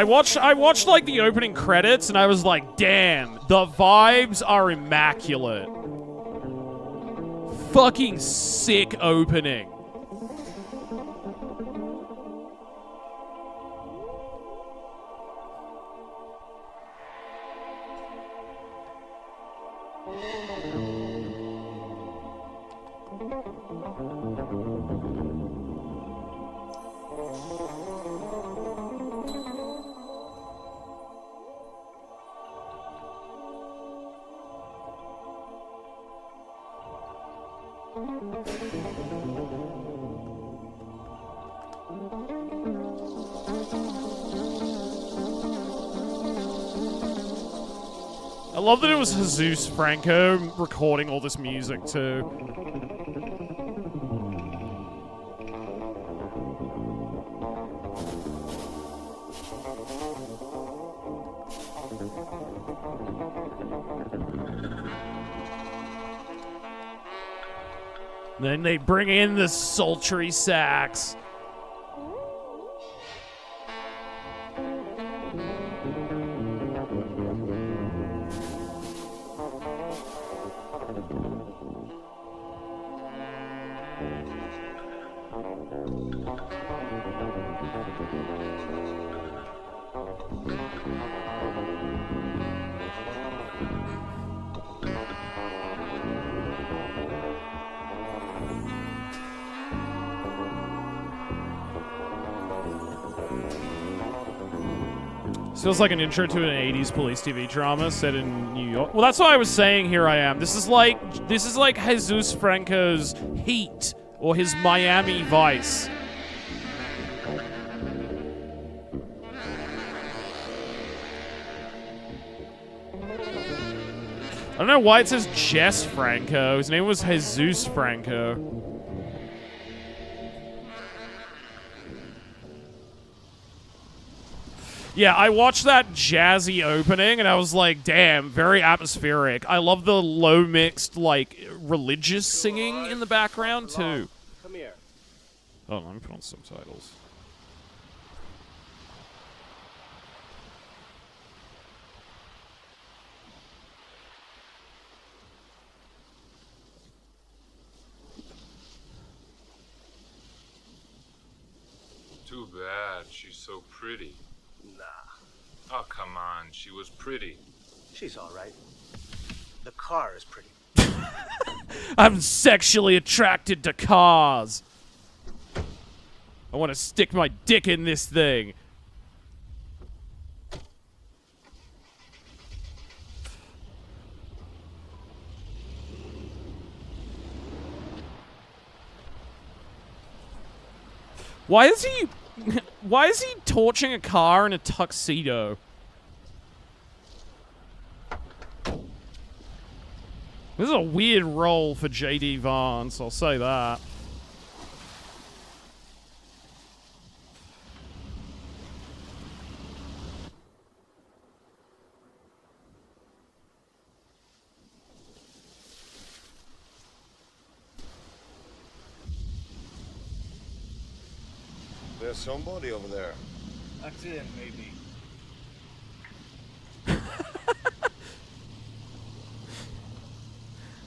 I watched like the opening credits and I was like, damn, the vibes are immaculate. Fucking sick opening. I love that it was Jesus Franco recording all this music too. Then they bring in the sultry sax. This feels like an intro to an 80s police TV drama set in New York. Well, that's why I was saying Here I Am. This is like Jesus Franco's Heat or his Miami Vice. I don't know why it says Jess Franco. His name was Jesus Franco. Yeah, I watched that jazzy opening and I was like, damn, very atmospheric. I love the low mixed, like, religious singing in the background, too. Come here. Oh, let me put on subtitles. Too bad. She's so pretty. Nah. Oh, come on. She was pretty. She's all right. The car is pretty. I'm sexually attracted to cars. I want to stick my dick in this thing. Why is he torching a car in a tuxedo? This is a weird role for J.D. Vance, I'll say that. There's somebody over there. Accident, maybe.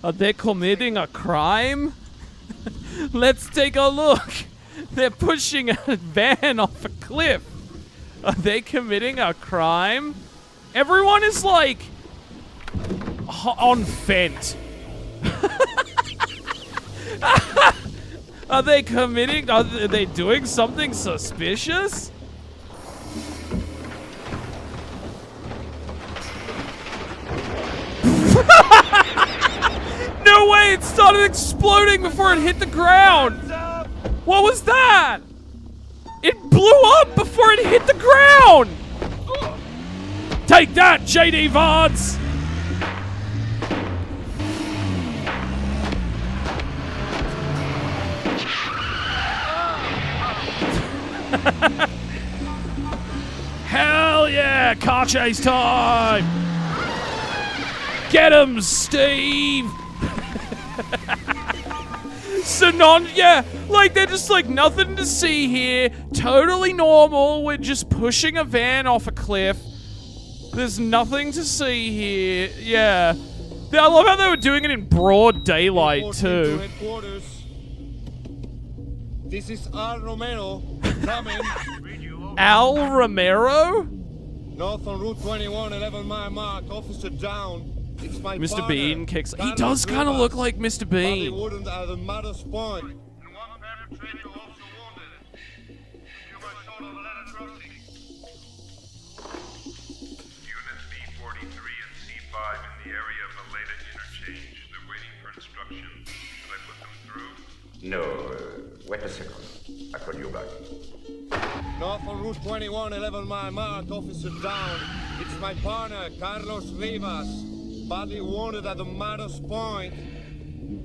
Are they committing a crime? Let's take a look. They're pushing a van off a cliff. Are they committing a crime? Everyone is like on vent. Are they committing? Are they doing something suspicious? No way! It started exploding before it hit the ground! What was that? It blew up before it hit the ground! Take that, J.D. Vance! Hell yeah! Car chase time! Get him, Steve! So like they're just like nothing to see here. Totally normal. We're just pushing a van off a cliff. There's nothing to see here. Yeah. I love how they were doing it in broad daylight too. This is Al Romero coming. Al Romero? North on Route 21, 11 mile mark, officer down. It's my Mr. partner, Bean kicks. He Carlos does kind of Rivas. look like Mr. Body Bean. wooden at the mother's point. And one penetrator also wounded. You were short of a letter crossing. Units B43 and C5 in the area of the Leda interchange. They're waiting for instructions. Should I put them through? No, wait a second. I'll call you back. North on Route 21, 11 mile mark, officer down. It's my partner, Carlos Rivas. Badly wounded at the mother's point.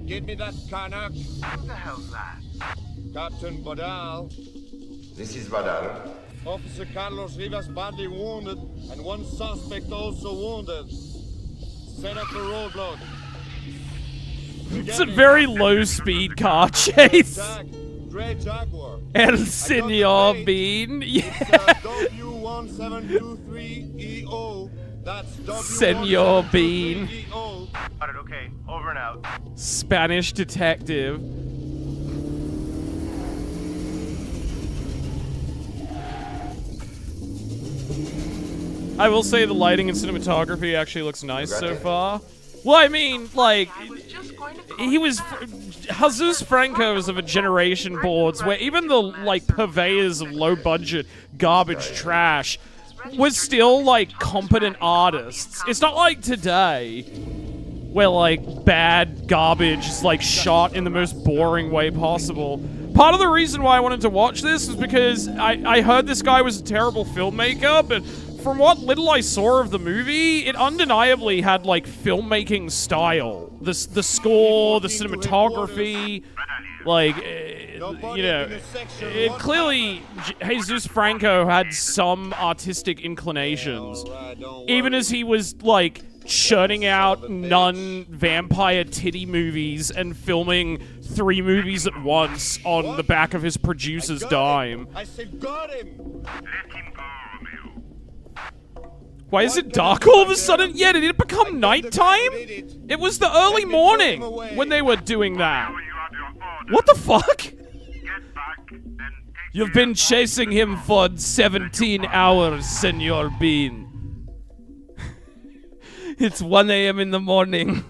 Get me that Canuck. What the hell's that? Captain Badal. This is Badal. Officer Carlos Rivas badly wounded, and one suspect also wounded. Set up a roadblock. It's a very low-speed car chase. Grey Jaguar. El Senor Bean. Yeah. W1723EO. That's Senor Bean. W1723EO. Got it, okay. Over and out. Spanish detective. I will say the lighting and cinematography actually looks nice so far. Well, I mean, like, he was Jesus Franco is of a generation boards where even the like purveyors of low-budget garbage trash was still like competent artists. It's not like today where like bad garbage is like shot in the most boring way possible. Part of the reason why I wanted to watch this was because I heard this guy was a terrible filmmaker, but from what little I saw of the movie, it undeniably had like filmmaking style. The score, the cinematography, like, you know, it clearly Jesus Franco had some artistic inclinations. Even as he was like churning out non-vampire titty movies and filming 3 movies at once on the back of his producer's dime. I said, got him. Let him go, Romeo. Why is it dark all of a sudden? Yeah, did it become nighttime? It was the early morning when they were doing that. You have your orders. What the fuck? Get back and take You've been chasing him for 17 hours, Senor Bean. It's 1 a.m. in the morning.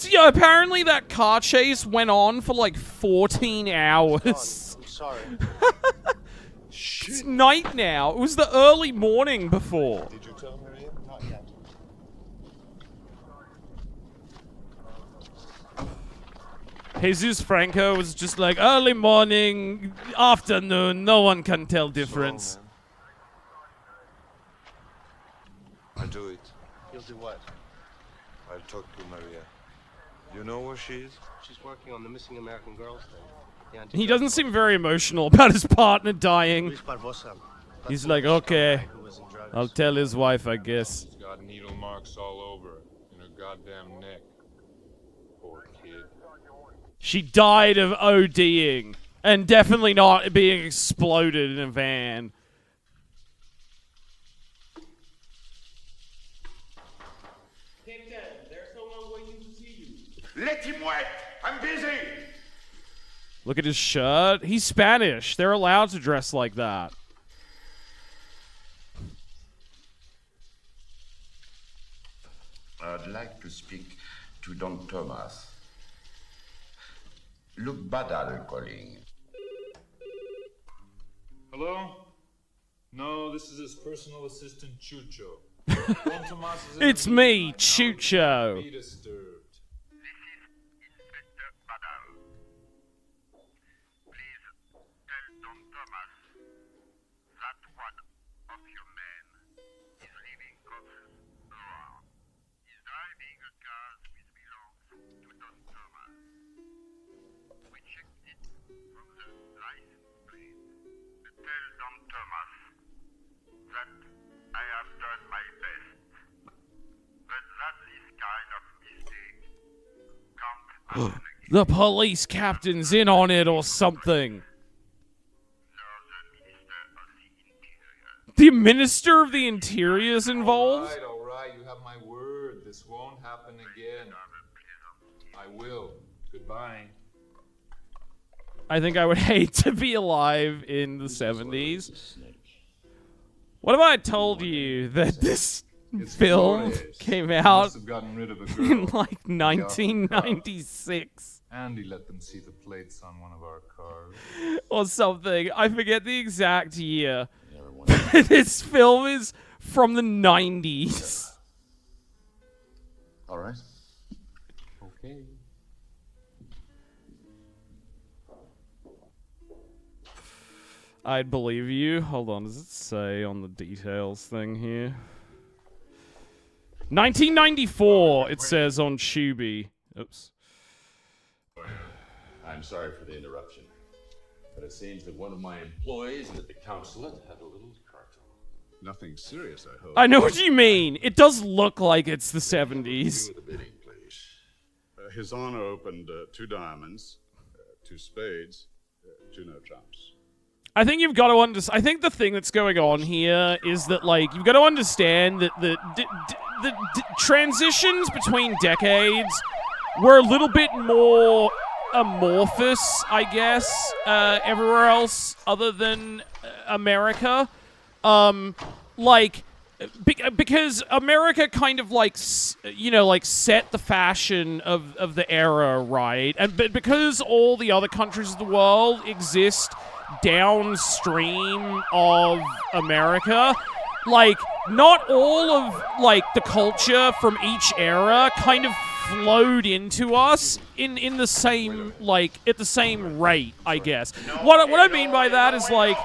Yeah, apparently that car chase went on for like 14 hours. I'm sorry. It's night now. It was the early morning before. Did you tell Maria? Not yet. Jesus Franco was just like, early morning, afternoon, no one can tell difference. I'll do it. You'll do what? I'll talk to Maria. You know where she is? She's working on the missing American girls thing. He doesn't seem very emotional about his partner dying. Luis Barbosa. He's like, okay, Who was in drugs. I'll tell his wife, I guess. She's got needle marks all over in her goddamn neck. Poor kid. She died of ODing, and definitely not being exploded in a van. Let him wait! I'm busy! Look at his shirt. He's Spanish. They're allowed to dress like that. I'd like to speak to Don Thomas. Look Badal calling. Hello? No, this is his personal assistant, Chucho. Don Tomas is in It's a me, meeting right now. Chucho. Be disturbed. This is Inspector Badal. Please tell Don Thomas that one of your men is leaving cops around. He's driving a car which belongs to Don Thomas. license plate. Tell Don Thomas that I have done my best, but that this kind of mistake can't happen again. The police captain's in on it or something. The Minister of the Interior's involved? All right, you have my word. This won't happen again. I will. Goodbye. I think I would hate to be alive in the 70s. What if I told you that this film came out Must have gotten rid of a in girl. like 1996 Andy let them see the plates on one of our cars. or something? I forget the exact year. This film is from the 90s. All right. Okay. I'd believe you. Hold on, does it say on the details thing here? 1994, it says on Tubi. Oops. I'm sorry for the interruption, but it seems that one of my employees at the consulate had a little cartel. Nothing serious, I hope. I know what you mean. It does look like it's the 70s. Do the bidding, please. His Honor opened 2 diamonds, 2 spades, 2 no trumps. I think you've got to understand. I think the thing that's going on here is that, like, you've got to understand that the transitions between decades were a little bit more amorphous, I guess, everywhere else other than America. Because America kind of like, like set the fashion of the era, right? But because all the other countries of the world exist downstream of America, like, not all of, like, the culture from each era kind of flowed into us in the same, like, at the same rate, I guess. What I mean by that is, like,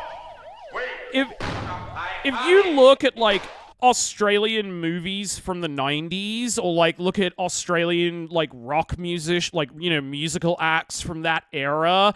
if you look at, like, Australian movies from the 90s, or, like, look at Australian, like, rock musical acts from that era,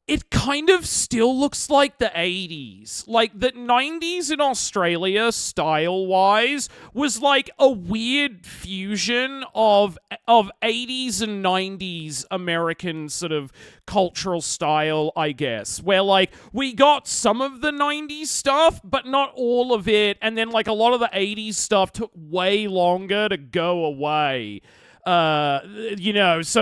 it kind of still looks like the 80s. Like, the 90s in Australia, style-wise, was like a weird fusion of 80s and 90s American sort of cultural style, I guess. Where, like, we got some of the 90s stuff, but not all of it. And then, like, a lot of the 80s stuff took way longer to go away. So,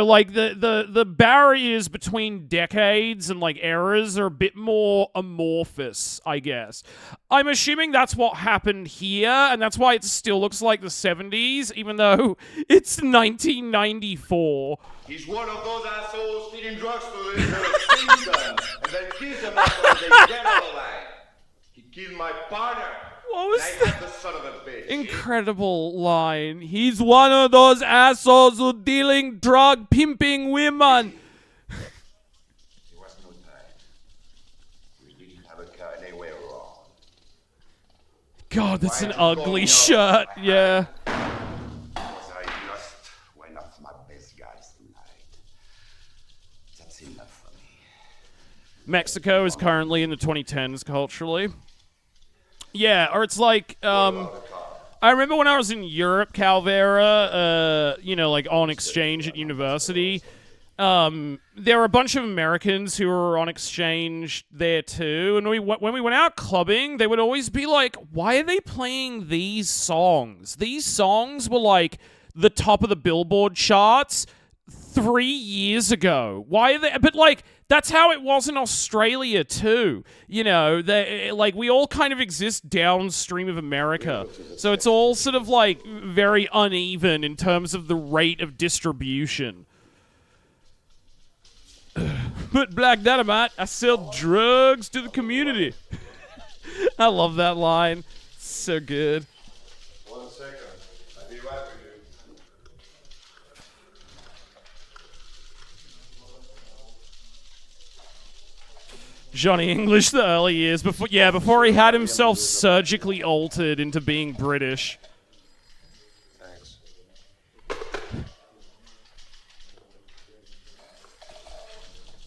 like, the barriers between decades and, like, eras are a bit more amorphous, I guess. I'm assuming that's what happened here, and that's why it still looks like the 70s, even though it's 1994. He's one of those assholes feeding drugs to little Simpson, and then kills them after they get out alive. He killed my partner. What was that? The son of a bitch. Incredible line. He's one of those assholes who dealing drug pimping women. There was no time. We didn't have a car anywhere wrong. God, that's an ugly shirt. Yeah. Because I lost one of my best guys tonight. That's enough for me. Mexico is currently in the 2010s culturally. Yeah, or it's like, I remember when I was in Europe, Calvera, like on exchange at university, there were a bunch of Americans who were on exchange there too, and when we went out clubbing, they would always be like, why are they playing these songs? These songs were like the top of the Billboard charts 3 years ago. Why are they, but like, that's how it was in Australia too. We all kind of exist downstream of America. So it's all sort of like very uneven in terms of the rate of distribution. But Black Dynamite, I sell drugs to the community. I love that line. So good. 1 second. I'll be right with you. Johnny English, the early years before he had himself surgically altered into being British. Thanks.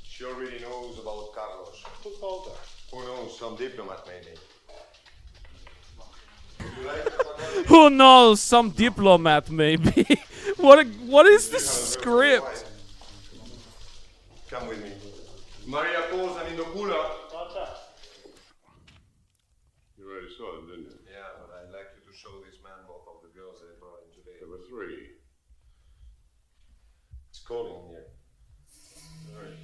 She already knows about some diplomat, maybe. Who knows? Some diplomat, maybe. What is this script? Come with me. Maria Cosa in the cooler. You already saw them, didn't you? Yeah, but I'd like you to show this man both of the girls they brought in today. There were 3. It's cold in here. All right.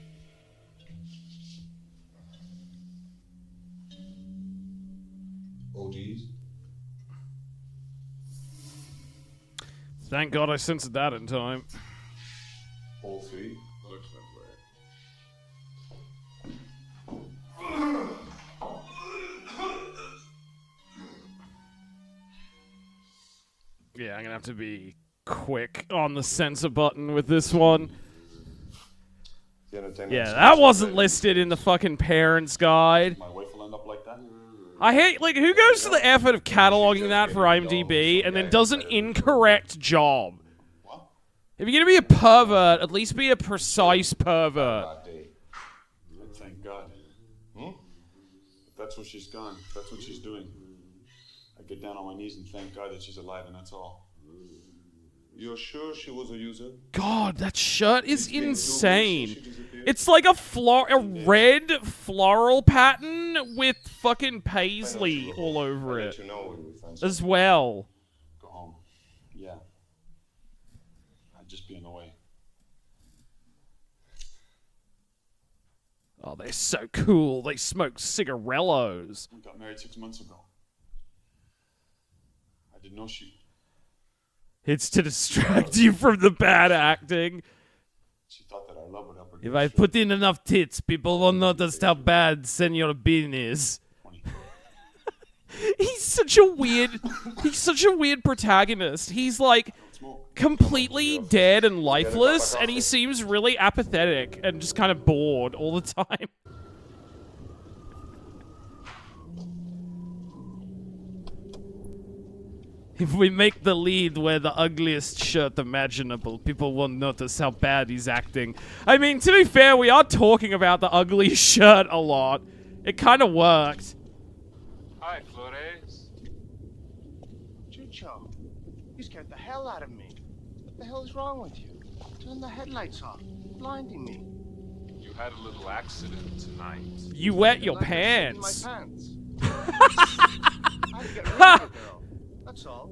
OGs? Thank God I censored that in time. All 3? Looks that way. Yeah, I'm gonna have to be quick on the censor button with this one. Yeah, that wasn't listed in the fucking parents' guide. My wife will end up like that? I hate, like, who goes to the effort of cataloging that for IMDb and then does an incorrect job? If you're gonna be a pervert, at least be a precise pervert. Thank God. If that's where she's gone, if that's what she's doing, I get down on my knees and thank God that she's alive, and that's all. You're sure she was a user? God, that shirt is insane. It's like a red floral pattern with fucking paisley all over it as well. Go home. Yeah. I'd just be in the way. Oh, they're so cool. They smoke cigarellos. We got married 6 months ago. I didn't know she... It's to distract you from the bad acting. She thought that our love would help her. If I put in enough tits, people will notice how bad Senor Bean is. He's such a weird protagonist. He's like completely dead and lifeless, and he seems really apathetic and just kind of bored all the time. If we make the lead wear the ugliest shirt imaginable, people won't notice how bad he's acting. I mean, to be fair, we are talking about the ugly shirt a lot. It kind of worked. Hi, Flores. Chucho, you scared the hell out of me. What the hell is wrong with you? Turn the headlights off. You're blinding me. You had a little accident tonight. You wet your Like I shit in my pants. pants. I had to get rid of the girl. That's all.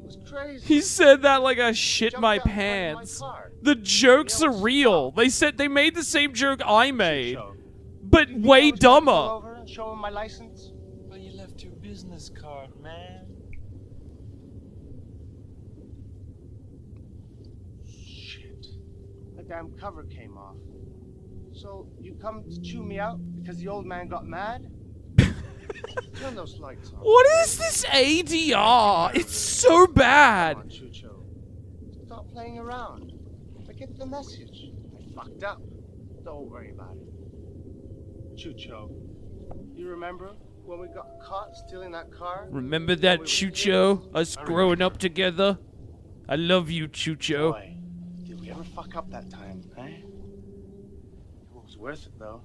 It was crazy. He said that like I shit Jumped my out and ran in my pants. car. The jokes are real. They said they made the same joke I made, but way Pull dumber. over and show him my license. Well, you left your business card, man. Shit. The damn cover came off. So you come to chew me out because the old man got mad? Turn those lights on. What is this ADR? It's so bad. Come on, Chucho. Stop playing around. I get the message. I fucked up. Don't worry about it. Chucho, you remember when we got caught stealing that car? Remember that, Chucho? Us growing up together? I love you, Chucho. Boy, did we ever fuck up that time, eh? It was worth it, though.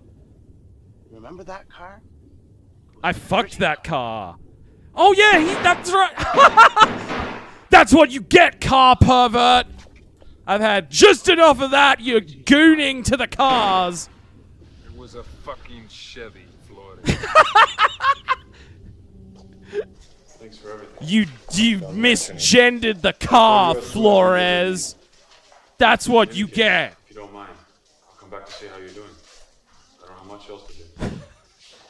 Remember that car? I fucked that car. Oh yeah, that's right. That's what you get, car pervert. I've had just enough of that, you gooning to the cars. It was a fucking Chevy, Flores. Thanks for everything. You misgendered the car, Flores. That's what you get. If you don't mind, I'll come back to see how you're doing. I don't have much else to do.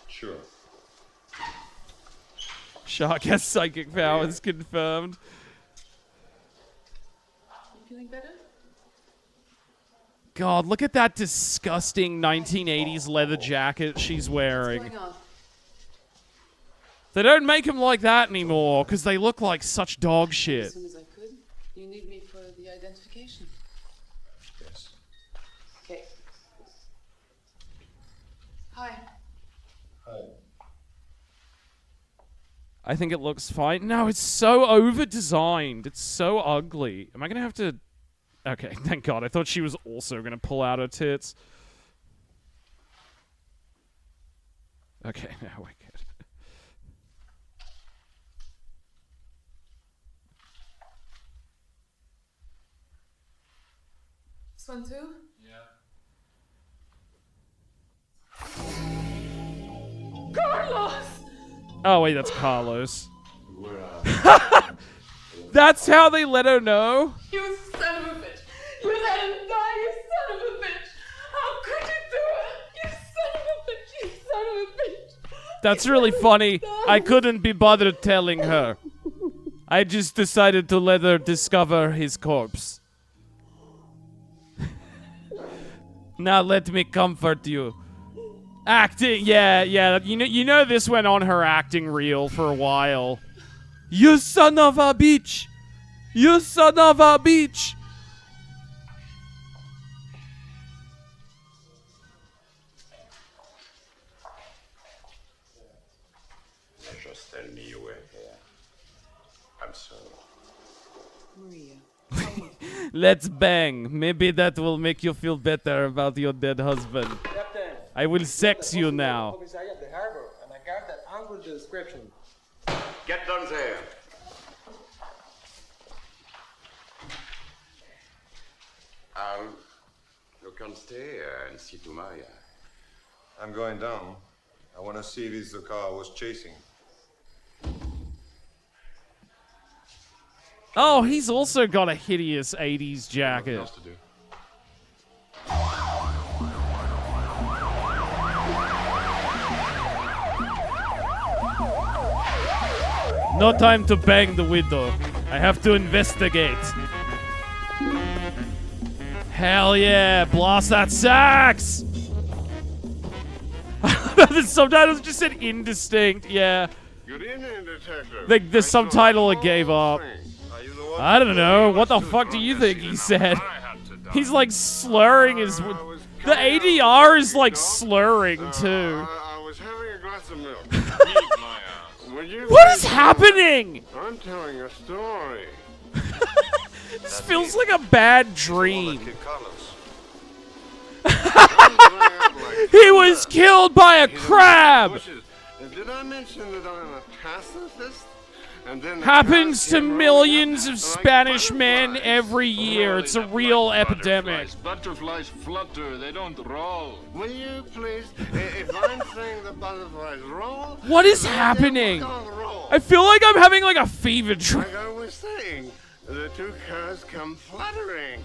Sure. Shark has psychic powers confirmed. You feeling better? God, look at that disgusting 1980s leather jacket she's wearing. What's going on? They don't make them like that anymore because they look like such dog shit. As soon as I could. You need me for the identification. Yes. Okay. Hi. Hi. I think it looks fine. No, it's so over-designed. It's so ugly. Am I going to have to... Okay, thank God. I thought she was also going to pull out her tits. Okay, now we're good. This one too? Yeah. Carlos! Oh, wait, that's Carlos. That's how they let her know? You son of a bitch! You let him die, you son of a bitch! How could you do it? You son of a bitch! You son of a bitch! That's really funny. I couldn't be bothered telling her. I just decided to let her discover his corpse. Now let me comfort you. Acting, yeah. You know this went on her acting reel for a while. You son of a bitch! You son of a bitch! Just tell me you were here. I'm sorry. Maria. Let's bang. Maybe that will make you feel better about your dead husband. Captain. I will sex you now. Commissariat the harbor, and I got that angle description. Get down there. You can stay and see to Maria. I'm going down. I want to see if it's the car I was chasing. Oh, he's also got a hideous 80s jacket. Nothing else to do. No time to bang the window. I have to investigate. Hell yeah, blast that sax! The subtitles just said indistinct, yeah. Good evening, detective. The subtitle it gave up. I don't know, what the fuck do you think he said? He's like slurring his... The ADR is like slurring too. I was having a glass of milk. What is happening? I'm telling a story. This feels like a bad dream. He was killed by a crab! Did I mention that I'm a pacifist? And then Happens to millions of Spanish men every year. It's a real epidemic. Butterflies flutter, they don't roll. Will you please, if I'm saying the butterflies roll... What is happening? I feel like I'm having like a fever dream. Like I was saying, the two cars come fluttering.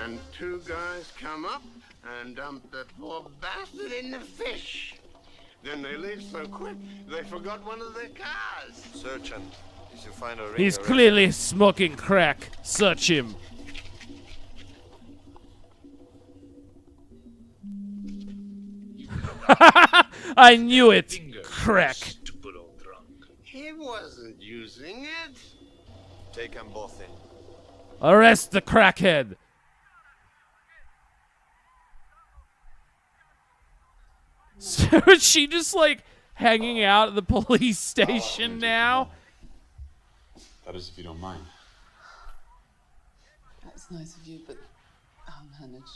And two guys come up and dump that poor bastard in the fish. Then they leave so quick, they forgot one of their cars. Sergeant, did you find a ring? He's clearly smoking crack. Search him. I knew it. Crack. He wasn't using it. Take them both in. Arrest the crackhead. So is she just like hanging out at the police station now? That is, if you don't mind. That's nice of you, but I'll manage.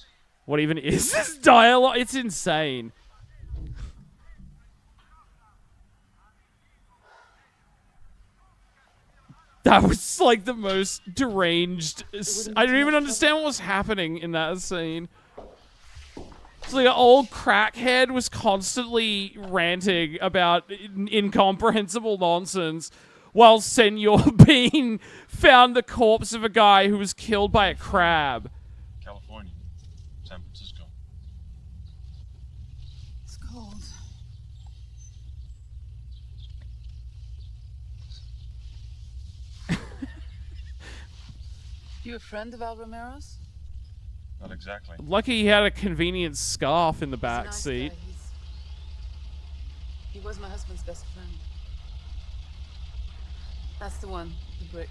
What even is this dialogue? It's insane. That was like the most deranged. I don't even understand what was happening in that scene. So the old crackhead was constantly ranting about incomprehensible nonsense while Senor Bean found the corpse of a guy who was killed by a crab. California. San Francisco. It's cold. You a friend of Al Romero's? Not exactly. Lucky he had a convenient scarf in the back He's a nice seat. guy. He was my husband's best friend. That's the one, the brick.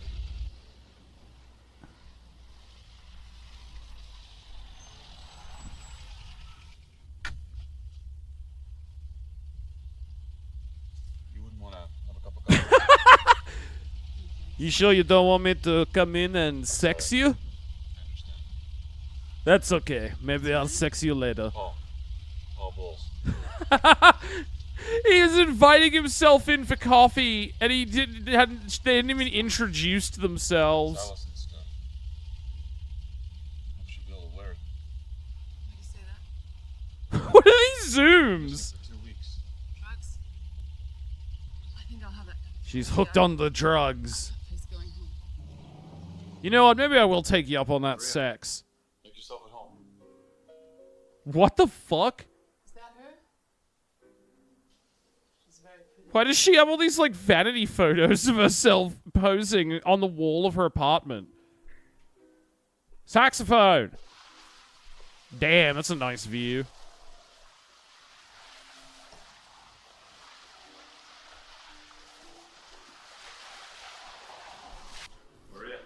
You wouldn't want to have a cup of coffee? You sure you don't want me to come in and sex you? That's okay. Maybe I'll sex you later. Oh, balls. He was inviting himself in for coffee, and they hadn't even introduced themselves. Allison's stuff. Hope she'll be able to wear it. Why do you say that? What are these zooms? For 2 weeks. Drugs? I think I'll have that. She's hooked on the drugs. He's going home. You know what? Maybe I will take you up on that sex. Make yourself at home. What the fuck? Is that her? She's very pretty. Why does she have all these, like, vanity photos of herself posing on the wall of her apartment? Saxophone! Damn, that's a nice view. Maria.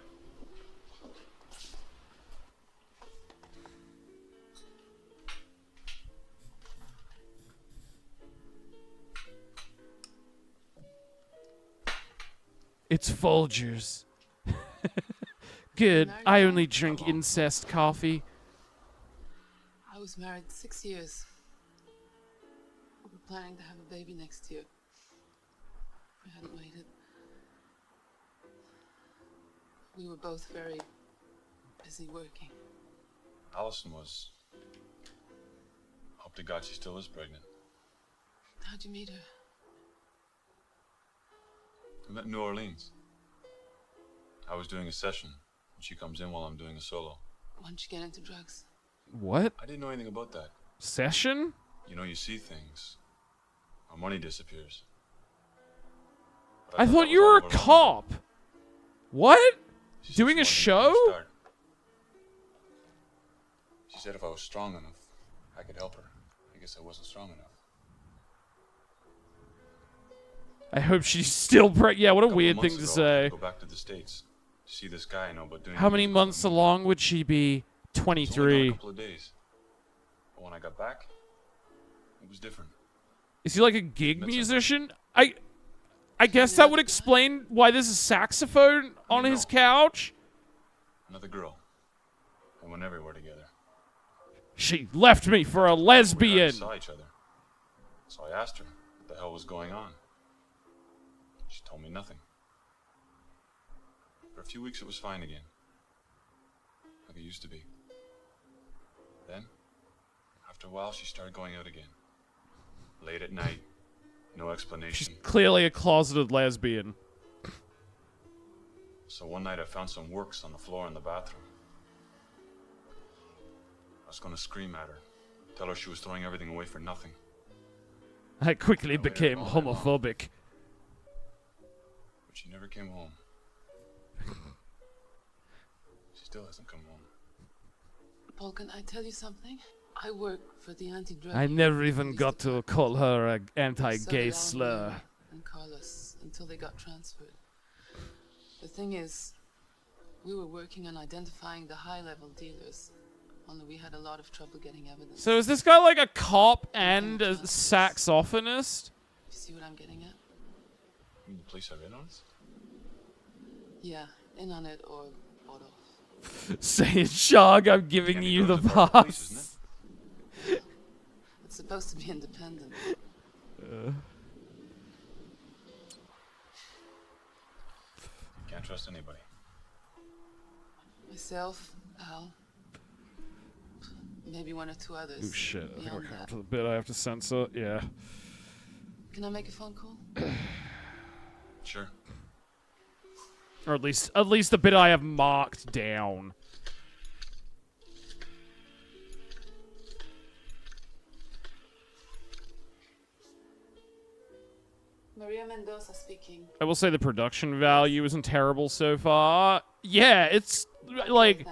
It's Folgers. Good. I only drink incest coffee. I was married 6 years. We were planning to have a baby next year. If we hadn't waited. We were both very busy working. Allison was. Hope to God she still is pregnant. How'd you meet her? We met in New Orleans. I was doing a session, and she comes in while I'm doing a solo. Why'd you get into drugs? What? I didn't know anything about that. Session? You know, you see things. Our money disappears. I thought you were a cop. What? Doing a show? She said if I was strong enough, I could help her. I guess I wasn't strong enough. I hope she's still pregnant. Yeah, what a weird thing to say. Go back to the States. See this guy I know about doing. How many months along would she be? 23. A couple of days. But when I got back, it was different. Is he like a gig musician? I guess that would explain why there's a saxophone on his couch. Another girl. We went everywhere together. She left me for a lesbian. We saw each other. So I asked her what the hell was going on. She told me nothing. For a few weeks it was fine again. Like it used to be. Then, after a while, she started going out again. Late at night. No explanation. She's clearly a closeted lesbian. So one night I found some works on the floor in the bathroom. I was going to scream at her. Tell her she was throwing everything away for nothing. I quickly became homophobic. But she never came home. She still hasn't come home. Paul, can I tell you something? I work for the anti-drug. I never even got to call her an So anti-gay did slur. Alvin and Carlos until they got transferred. The thing is, we were working on identifying the high-level dealers. Only we had a lot of trouble getting evidence. So is this guy like a cop and a saxophonist? You see what I'm getting at? You mean the police are in on us? Yeah, in on it or bought off. Say it, Shog, I'm giving you the pass. It's supposed to be independent. Can't trust anybody. Myself, Al, maybe one or two others. Oh shit, I think we're Beyond coming that. to the bit I have to censor. Yeah. Can I make a phone call? Sure. Or at least the bit I have marked down. Maria Mendoza speaking. I will say the production value isn't terrible so far. Yeah, it's like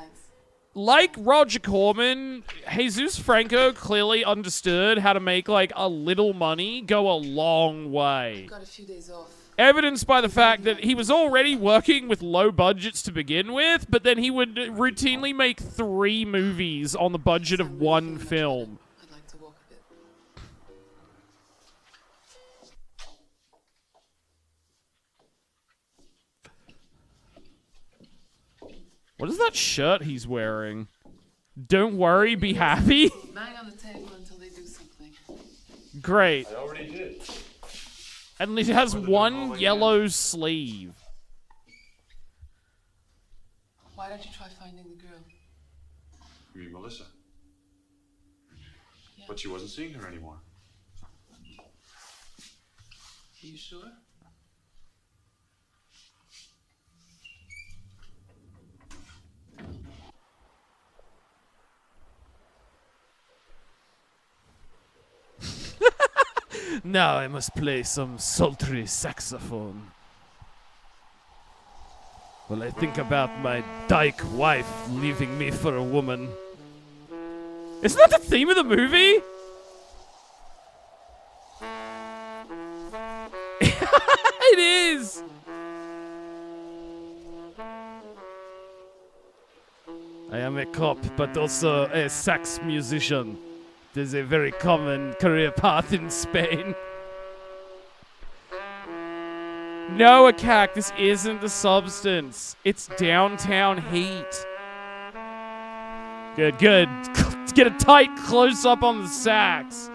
Roger Corman, Jesus Franco clearly understood how to make like a little money go a long way. Got a few days off. Evidenced by the fact that he was already working with low budgets to begin with, but then he would routinely make 3 movies on the budget of 1 film. I'd like to walk a bit. What is that shirt he's wearing? Don't worry, be happy? Bang on the table until they do something. Great. I already did. And it has one yellow sleeve. Why don't you try finding the girl? You mean Melissa? But she wasn't seeing her anymore. Are you sure? Now I must play some sultry saxophone. While I think about my dyke wife leaving me for a woman. Isn't that the theme of the movie? It is! I am a cop, but also a sax musician. It is a very common career path in Spain. No, Akak, this isn't the substance. It's downtown heat. Good, good. Let's get a tight close-up on the sax.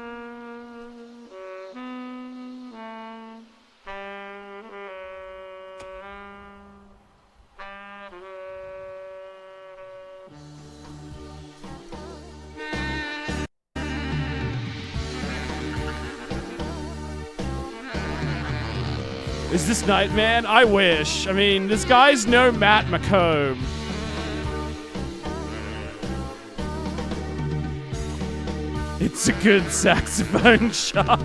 Is this Nightman? I wish. I mean, this guy's no Matt McComb. It's a good saxophone shot.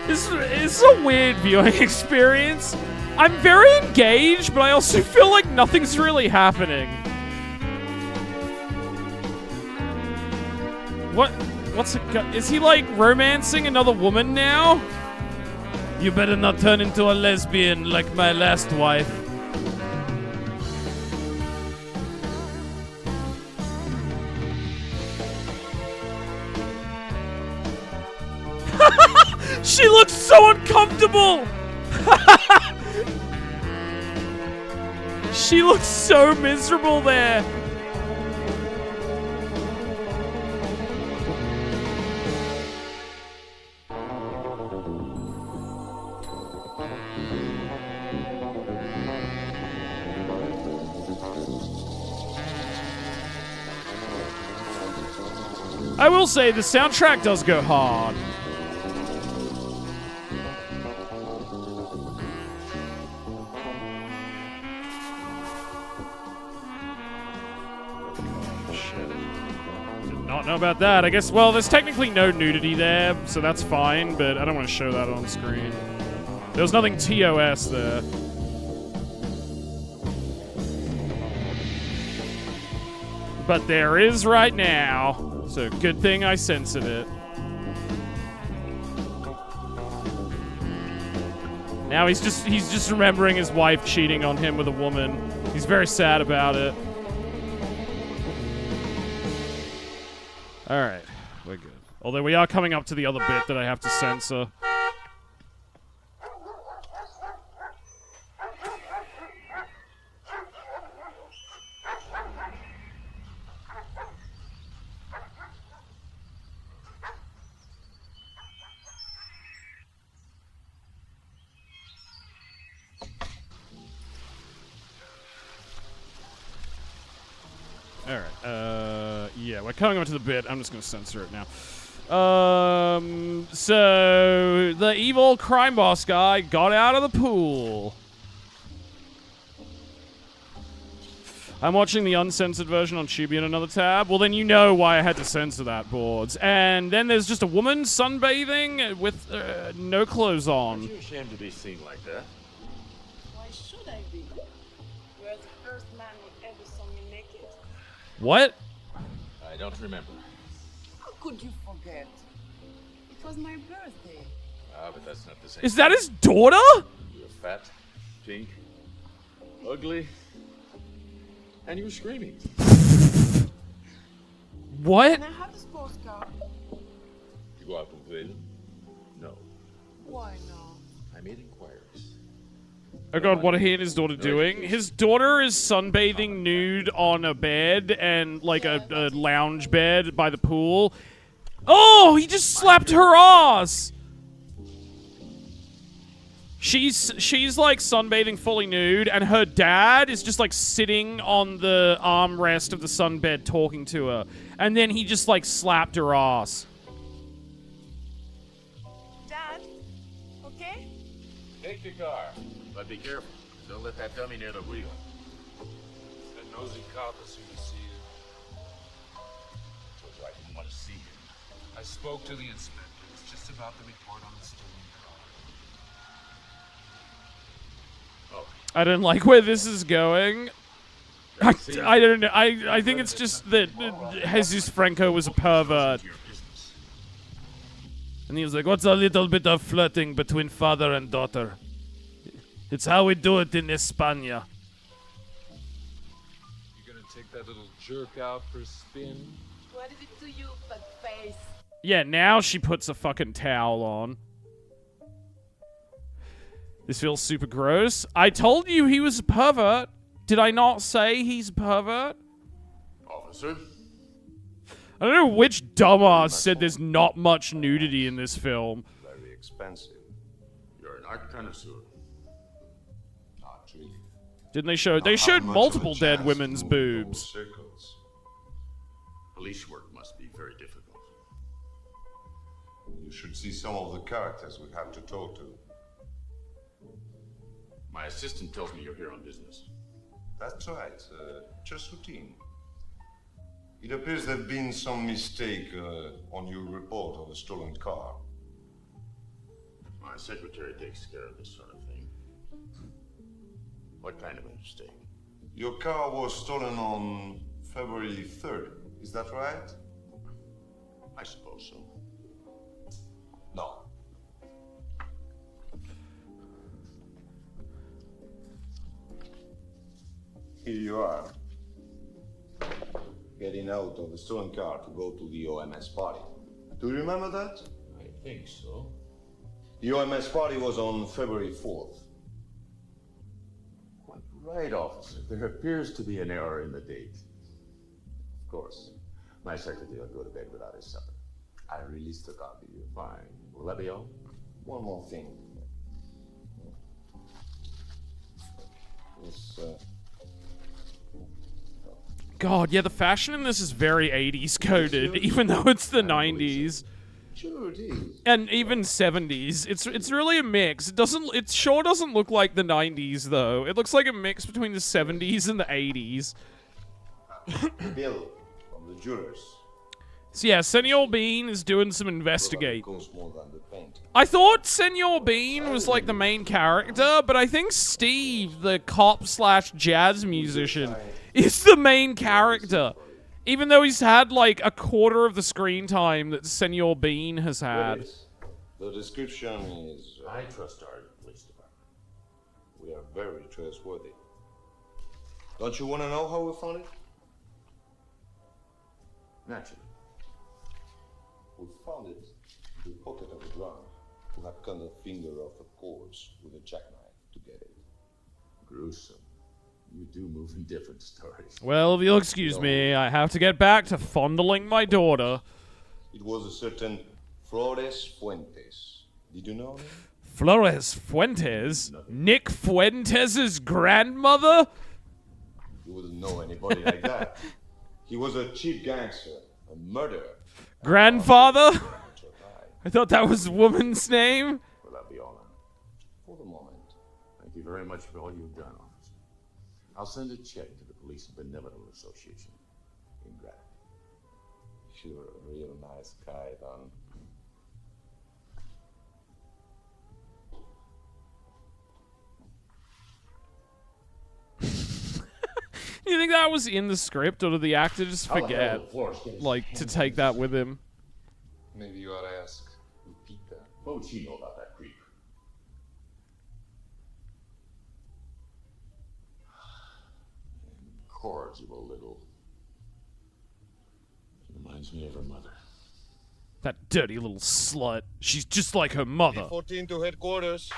This is a weird viewing experience. I'm very engaged, but I also feel like nothing's really happening. Is he like romancing another woman now? You better not turn into a lesbian like my last wife. She looks so uncomfortable! She looks so miserable there. I will say the soundtrack does go hard. Know about that. I guess, well, there's technically no nudity there, so that's fine, but I don't want to show that on screen. There was nothing TOS there. But there is right now, so good thing I censored it. Now he's just remembering his wife cheating on him with a woman. He's very sad about it. Alright, we're good. Although we are coming up to the other bit that I have to censor. Alright, yeah, we're coming up to the bit. I'm just gonna censor it now. So the evil crime boss guy got out of the pool. I'm watching the uncensored version on Tubi in another tab. Well, then you know why I had to censor that, boards. And then there's just a woman sunbathing with no clothes on. Aren't you ashamed to be seen like that? Why should I be? You're the first man who ever saw me naked. What? I don't remember. How could you forget? It was my birthday. Ah, but that's not the same. Is that his daughter? You're fat, pink, ugly, and you were screaming. What? Can I have the sports car? You go out with Valen? No. Why not? I made inquiries. Oh god, what are he and his daughter doing? His daughter is sunbathing nude on a bed and like a lounge bed by the pool. Oh, he just slapped her ass! She's like sunbathing fully nude, and her dad is just like sitting on the armrest of the sunbed talking to her. And then he just like slapped her ass. Dad, okay? Take the car, but be careful. Don't let that dummy near the wheel. That nosy cop is here to see you. Told you I didn't want to see him. I spoke to the inspector. It's just about the report on the stolen car. I don't like where this is going. I don't know. I think it's just that Jesus Franco was a pervert. And he was like, what's a little bit of flirting between father and daughter? It's how we do it in España. You gonna take that little jerk out for a spin? What did it to you, but face? Yeah, now she puts a fucking towel on. This feels super gross. I told you he was a pervert. Did I not say he's a pervert? Officer? I don't know which dumbass said there's not much nudity in this film. Very expensive. You're an art connoisseur. Not really. Didn't they show? They showed multiple dead women's boobs. Circles. Police work must be very difficult. You should see some of the characters we have to talk to. My assistant tells me you're here on business. That's right. Just routine. It appears there's been some mistake on your report of a stolen car. My secretary takes care of this sort of thing. What kind of a mistake? Your car was stolen on February 3rd. Is that right? I suppose so. No. Here you are. Getting out of the stolen car to go to the OMS party. Do you remember that? I think so. The OMS party was on February 4th. Quite right, officer. There appears to be an error in the date. Of course. My secretary will go to bed without his supper. I released the copy. Fine. Will that be all? One more thing. This, God, yeah, the fashion in this is very 80s coded, even though it's the 90s. Sure it is. And even 70s. It's really a mix. It sure doesn't look like the 90s though. It looks like a mix between the 70s and the 80s. The bill from the jurors. So yeah, Senor Bean is doing some investigate. Costs more than the paint. I thought Senor Bean was like the main character, but I think Steve, the cop/jazz musician, is the main character. Even though he's had like a quarter of the screen time that Senor Bean has had. The description is... I trust our police department. We are very trustworthy. Don't you want to know how we found it? Naturally. We found it in the pocket of a drunk who had cut the finger off a corpse with a jackknife to get it. Gruesome. You do move in different stories. Well, if you'll excuse me, I have to get back to fondling my daughter. It was a certain Flores Fuentes. Did you know him? Flores Fuentes? Nick Fuentes' grandmother? You wouldn't know anybody like that. He was a cheap gangster, a murderer. Grandfather? I thought that was a woman's name. Will that be all? For the moment. Thank you very much for all you've done, officer. I'll send a check to the Police Benevolent Association in gratitude. You're a real nice guy, Don. You think that was in the script, or did the actor just forget, like, to take that with him? Maybe you ought to ask Lupita. What would she know about that creep? incorrigible little. Reminds me of her mother. That dirty little slut. She's just like her mother. 14 to headquarters.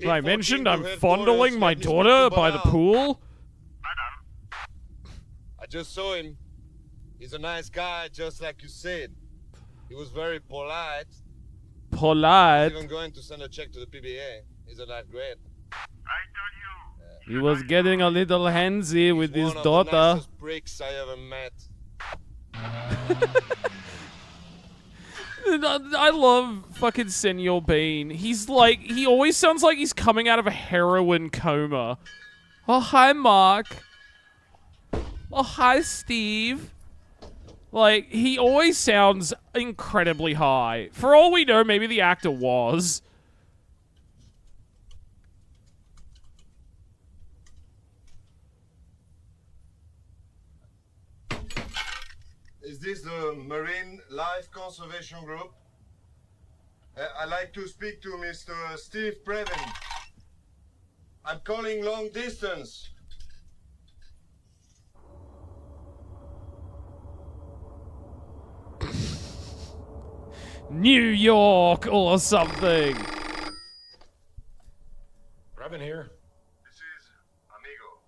As I mentioned, I'm fondling my daughter by the pool. I just saw him. He's a nice guy, just like you said. He was very polite. Polite? He's even going to send a check to the PBA. Isn't that great? He was getting a little handsy with his One of daughter. the nicest bricks I ever met. I love fucking Senor Bean. He's like, he always sounds like he's coming out of a heroin coma. Oh, hi, Mark. Oh, hi, Steve. Like, he always sounds incredibly high. For all we know, maybe the actor was. Is this the Marine Life Conservation Group? I'd like to speak to Mr. Steve Previn. I'm calling long distance. New York or something. Previn here. This is Amigo.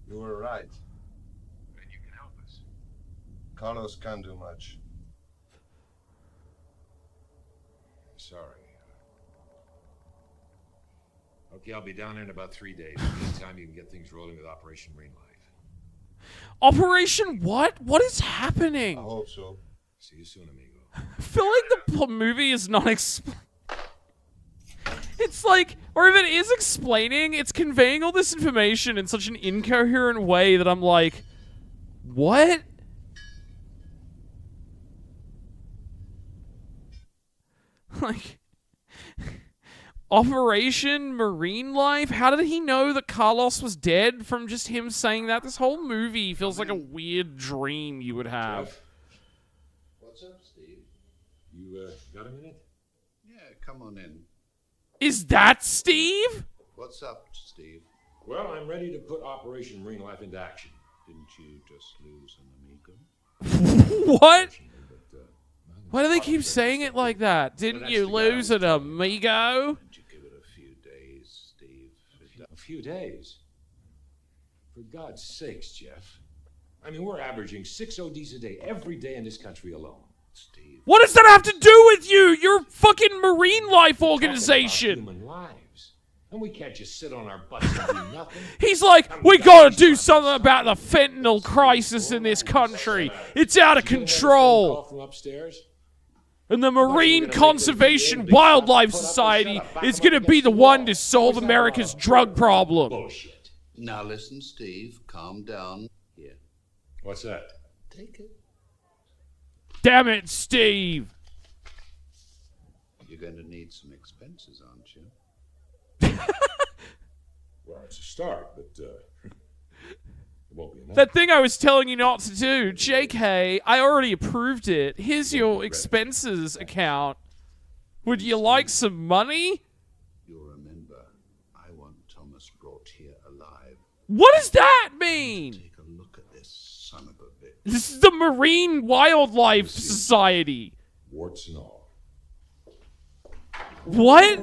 You were right. And you can help us. Carlos can't do much. Sorry. Okay, I'll be down there in about 3 days. In the meantime, you can get things rolling with Operation Marine Life. Operation what? What is happening? I hope so. See you soon, amigo. I feel like the movie is not It's like, or if it is explaining, it's conveying all this information in such an incoherent way that I'm like, what? Like, Operation Marine Life? How did he know that Carlos was dead from just him saying that? This whole movie feels like a weird dream you would have. Jeff? What's up, Steve? You, got a minute? Yeah, come on in. Is that Steve? What's up, Steve? Well, I'm ready to put Operation Marine Life into action. Didn't you just lose an amigo? What? Why do they keep saying it like that? Didn't you lose an amigo? Did you give it a few days, Steve? A few days? For God's sakes, Jeff. I mean, we're averaging 6 ODs a day every day in this country alone. Steve. What does that have to do with you? You're a fucking Marine Life organization. Human lives. And we can't just sit on our butts and do nothing. He's like, we gotta do something about the fentanyl crisis in this country. It's out of control. From upstairs? And the Marine Conservation Wildlife Society is gonna be the one to solve America's drug problem. Bullshit. Now listen, Steve, calm down. Here, What's that? take it. Damn it, Steve. You're going to need some expenses, aren't you? Well, it's a start, but it won't be enough. That thing I was telling you not to do, JK, I already approved it. Here's your expenses account. Would you like some money? You'll remember, I want Thomas brought here alive. What does that mean? Take a look at this son of a bitch. This is the Marine Wildlife Society. Warts and all. What?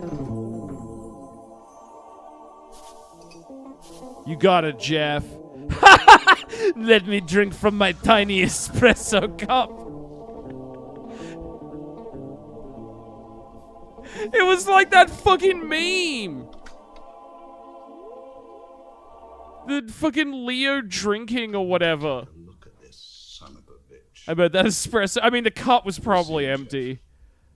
You got it, Jeff. Let me drink from my tiny espresso cup. It was like that fucking meme. The fucking Leo drinking or whatever. Look at this son of a bitch. I bet that espresso. I mean, the cup was probably empty.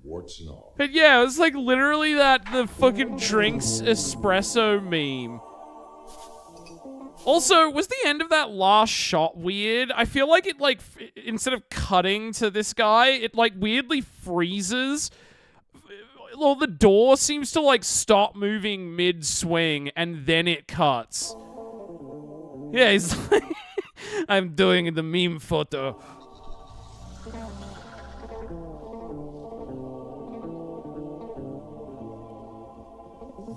Warts and all. But yeah, it was like literally the fucking drinks espresso meme. Also, was the end of that last shot weird? I feel like it, like, instead of cutting to this guy, it, like, weirdly freezes. Well, the door seems to, like, stop moving mid-swing, and then it cuts. Yeah, he's like, I'm doing the meme photo.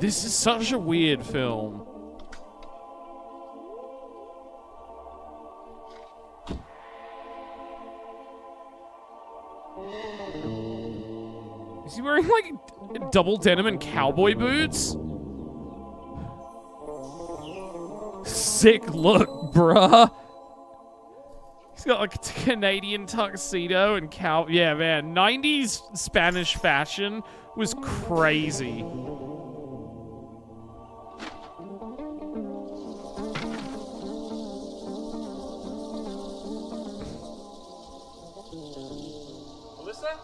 This is such a weird film. Is he wearing like double denim and cowboy boots? Sick look, bruh. He's got like a Canadian tuxedo and yeah, man. 90s Spanish fashion was crazy. Melissa?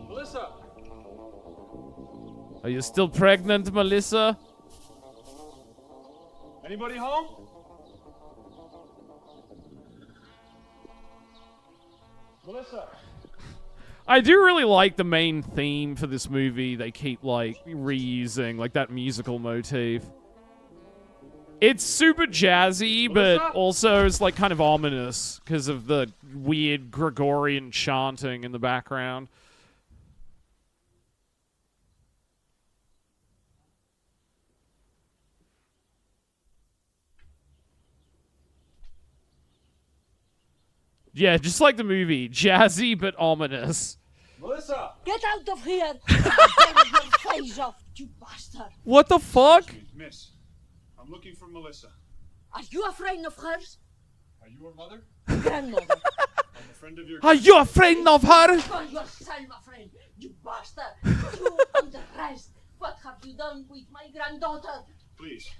Melissa? Are you still pregnant, Melissa? Anybody home? Melissa? I do really like the main theme for this movie. They keep, like, reusing, like, that musical motif. It's super jazzy, but also it's, like, kind of ominous because of the weird Gregorian chanting in the background. Yeah, just like the movie. Jazzy, but ominous. Melissa! Get out of here! Get your face off, you bastard! What the fuck? Miss, I'm looking for Melissa. Are you afraid of her? Are you her mother? Grandmother. I'm a friend of your... Are you afraid of her? Call yourself a friend, you bastard! You and the rest! What have you done with my granddaughter? Please,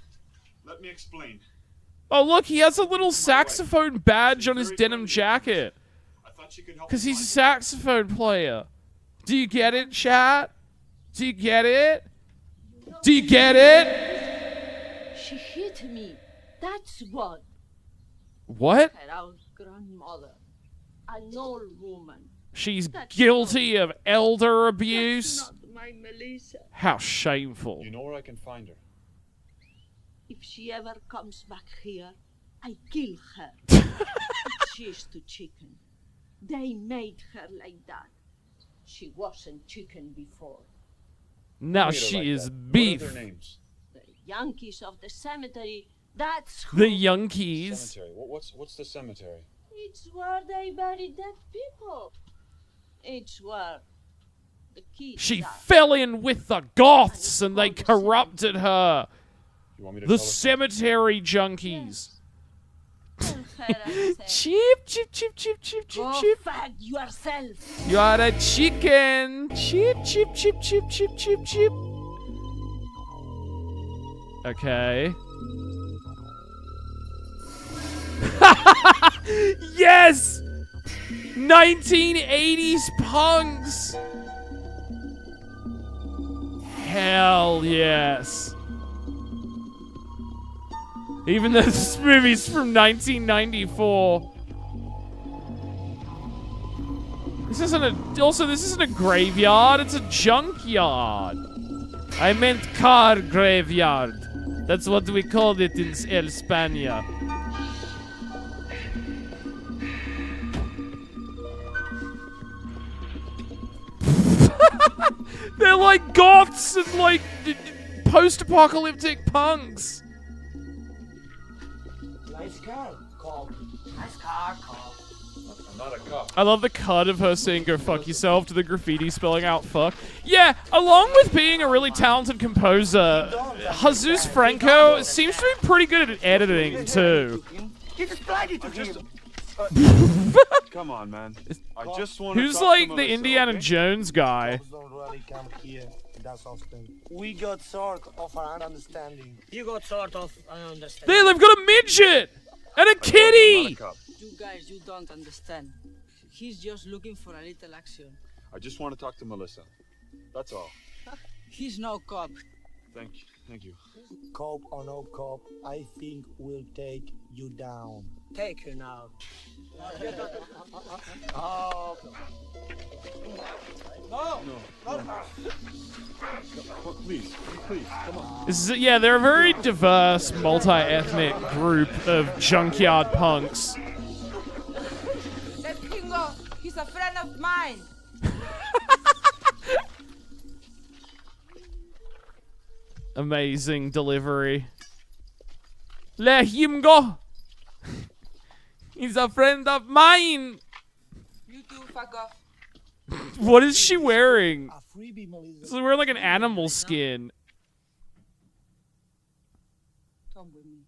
let me explain. Oh, look, he has a little saxophone badge on his denim jacket. I thought she could help. Because he's a saxophone player. Do you get it, chat? Do you get it? Do you get it? She hit me. That's what. What? Her old grandmother. An old woman. She's guilty of elder abuse. That's not my Melissa. How shameful. You know where I can find her? If she ever comes back here, I kill her. She's too chicken. They made her like that. She wasn't chicken before. Now she is beef. What are their names? The Yankees of the cemetery, that's who. The Yankees. Cemetery. What's the cemetery? It's where they bury dead people. It's where the kids She are. fell in with the Goths and they corrupted her. You want me to The tell her? cemetery junkies. Tell her I said, Cheep, cheep, cheep, cheep, cheep, cheep, go cheep. fag yourself. You are a chicken. Cheep, cheep, cheep, cheep, cheep, cheep, cheep. Okay. Yes! 1980s punks! Hell yes. Even though this movie's from 1994. This isn't a graveyard, it's a junkyard. I meant car graveyard. That's what we called it in El Spania. They're like goths and like post-apocalyptic punks. Nice car, Cobb. Nice car, Cobb. I'm not a cop. I love the cut of her saying "go fuck yourself" to the graffiti spelling out "fuck." Yeah, along with being a really talented composer, Jesus Franco seems to be pretty good at editing too. Come on, man. I just want to Who's talk like to the Melissa, Indiana okay? Jones guy? Don't really come here. That's often. We got sort of an understanding. You got sort of an understanding. There, they've got a midget and a kitty. You guys, you don't understand. He's just looking for a little action. I just want to talk to Melissa. That's all. He's no cop. Thank you. Thank you. Cop or no cop, I think we'll take you down. Take you now. Oh. Please, come on. This is, yeah, they're a very diverse, multi-ethnic group of junkyard punks. Let him go. He's a friend of mine. Amazing delivery. Let him go. He's a friend of mine. You too. Fuck off. What is she wearing? A freebie, Melissa. She's wearing like an animal skin. Come with me.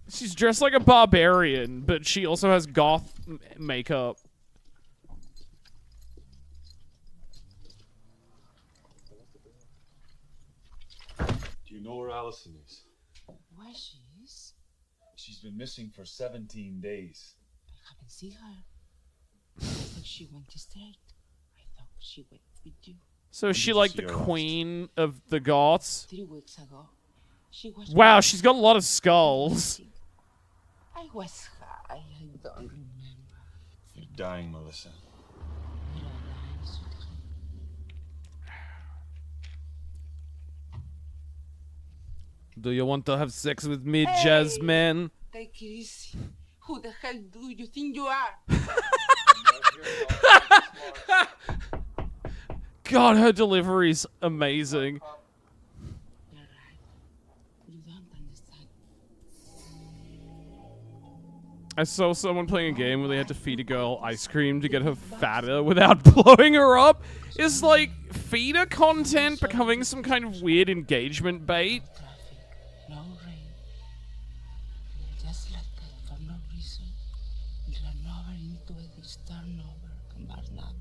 She's dressed like a barbarian, but she also has goth makeup. Do you know where Allison is? Where she is? She's been missing for 17 days. I haven't seen her. I thought she went straight. I thought she went with you. So is she like the queen of the goths? 3 weeks ago, she was. Wow, she's got a lot of skulls. I was high. I don't remember. You're dying, Melissa. Do you want to have sex with me, Jasmine? Take it easy. Who the hell do you think you are? God, her delivery's amazing. I saw someone playing a game where they had to feed a girl ice cream to get her fatter without blowing her up. Is like feeder content becoming some kind of weird engagement bait? No rain. Just like that for no reason. Run over into this turnover and burn up.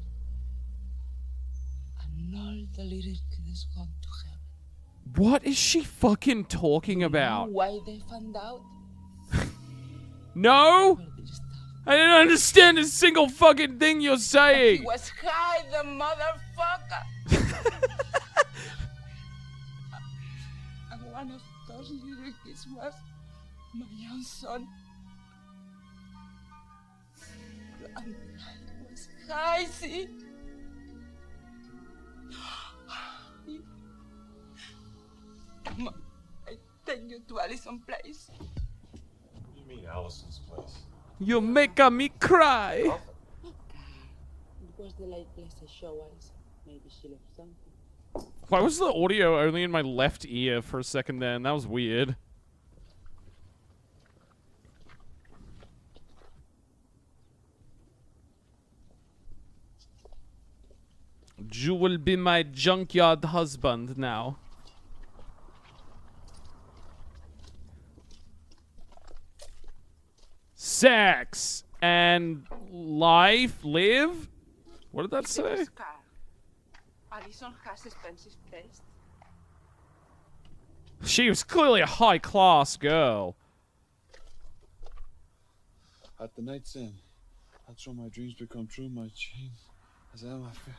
And all the little kids gone to heaven. What is she fucking talking about? Why they found out? No? I didn't understand a single fucking thing you're saying. He was high, the motherfucker. And one of those little kids was my young son. And I was high, see? Come on, I take you to Allison's place. What do you mean, Allison's place? You make me cry. It was the late place I show us. Maybe she left something. Why was the audio only in my left ear for a second then? That was weird. You will be my junkyard husband now. Sex and live? What did that say? Allison has expensive taste. She was clearly a high-class girl. At the night's end, that's when my dreams become true, my chain. As I am, I feel.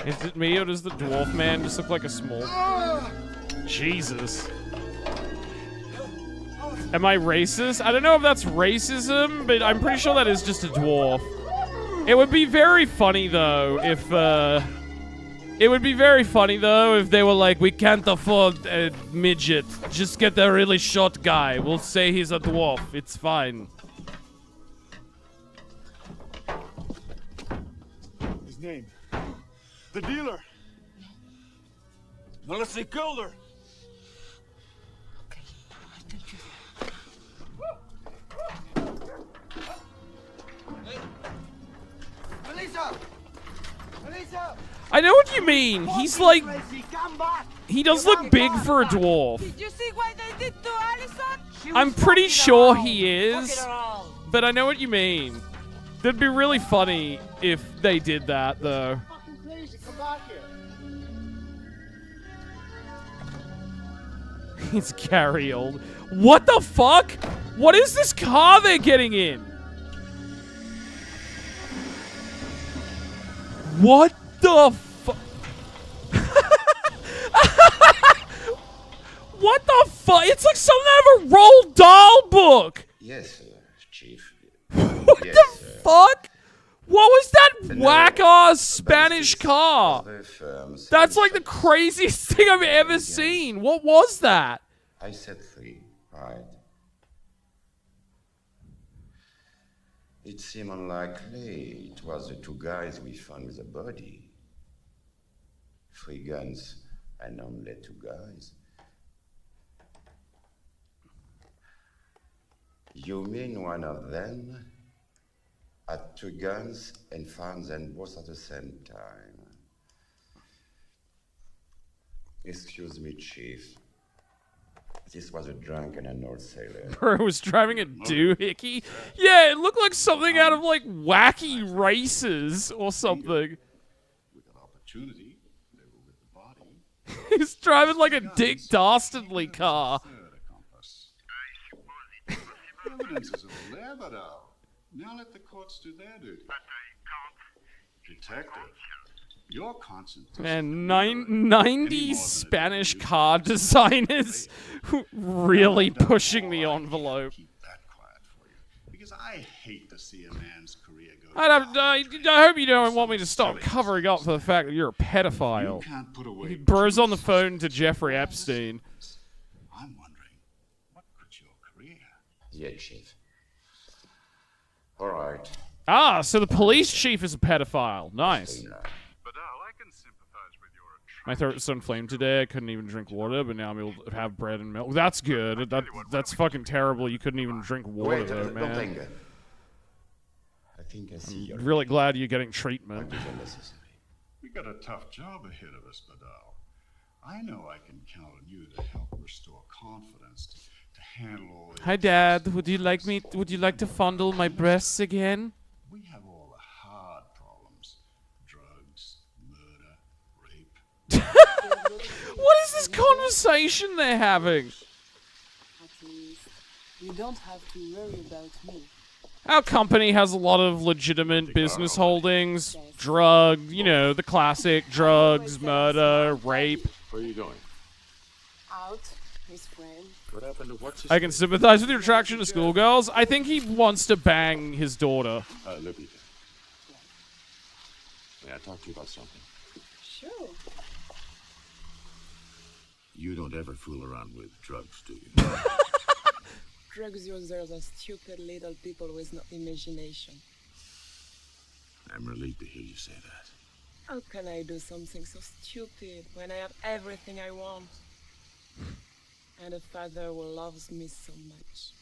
Is it me or does the dwarf man just look like a small... Jesus. Am I racist? I don't know if that's racism, but I'm pretty sure that is just a dwarf. It would be very funny though if it would be very funny though if they were like, we can't afford a midget. Just get a really short guy. We'll say he's a dwarf. It's fine. His name. The dealer. Melissa killed her. Melissa! Melissa! I know what you mean. He's like... He does look big for a dwarf. Did you see what they did to Allison? I'm pretty sure he is. But I know what you mean. That'd be really funny if they did that, though. Fucking crazy. Come back here. It's Gary Old. What the fuck? What is this car they're getting in? What the fuck? What the fuck? It's like something out of a Roald Dahl book. Yes, Chief. What the fuck? What was that whack-ass Spanish car? That's like the craziest thing I've ever seen. What was that? I said 3, right? It seemed unlikely it was the 2 guys we found with the body. 3 guns and only 2 guys. You mean one of them had 2 guns and found them both at the same time? Excuse me, Chief. This was a drunken and old sailor. Bro was driving a doohickey? Yeah, it looked like something out of, like, Wacky Races or something. With an opportunity, they were with the body. He's driving like a Dick Dastardly car. Evidence is all there, but now let the courts do their duty. Detective, your concentration. And 90s Spanish car designers really pushing the envelope. Because I hate to see a man's career go. I hope you don't want me to stop covering up for the fact that you're a pedophile. You can't put away. He bros on the phone to Jeffrey Epstein. I'm wondering, what could your career? Yeah, Chief. All right. Ah, so the police chief is a pedophile. Nice. My throat was inflamed today. I couldn't even drink water, but now I'm able to have bread and milk. That's good. That's fucking terrible. You couldn't even drink water, though, man. I think I see I'm really glad you're getting treatment. We got a tough job ahead of us, but I know I can count on you to help restore confidence, to handle all this. Hi, Dad. Would you like to fondle my breasts again? We have all the hard problems. Drugs, murder, rape. What is this conversation they're having? At least you don't have to worry about me. Our company has a lot of legitimate business holdings. Drugs, you know, the classic drugs, murder, rape. Where are you going? Out, his friend. What happened to what's his I can sympathize with your attraction to schoolgirls. I think he wants to bang his daughter. Lupita. May I talk to you about something? Sure. You don't ever fool around with drugs, do you? Drugs users are stupid little people with no imagination. I'm relieved to hear you say that. How can I do something so stupid when I have everything I want? And a father who loves me so much.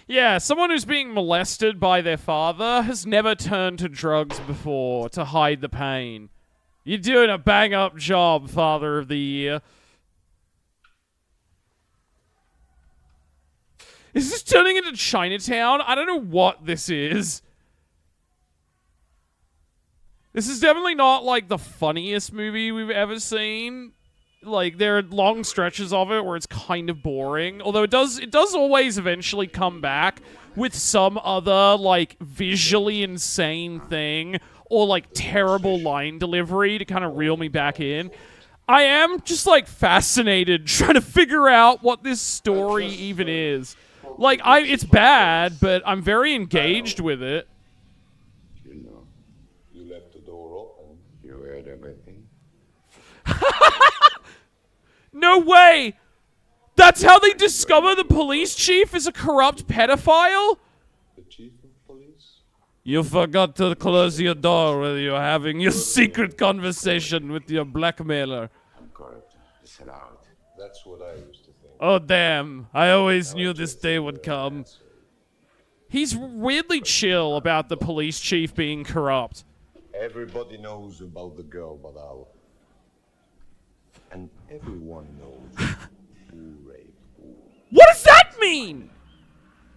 Yeah, someone who's being molested by their father has never turned to drugs before to hide the pain. You're doing a bang-up job, Father of the Year. Is this turning into Chinatown? I don't know what this is. This is definitely not, like, the funniest movie we've ever seen. Like, there are long stretches of it where it's kind of boring. Although it does always eventually come back with some other, like, visually insane thing or, like, terrible line delivery to kind of reel me back in. I am just, like, fascinated trying to figure out what this story even is. Like, it's bad, but I'm very engaged with it. You know, you left the door open. You heard everything. No way! That's how they discover the police chief is a corrupt pedophile? The chief of police? You forgot to close your door when you're having your secret conversation with your blackmailer. I'm corrupt. Listen out. That's what I used to think. Oh, damn. I always knew this day would come. He's weirdly chill about the police chief being corrupt. Everybody knows about the girl, but and everyone knows who raped who. What does that mean?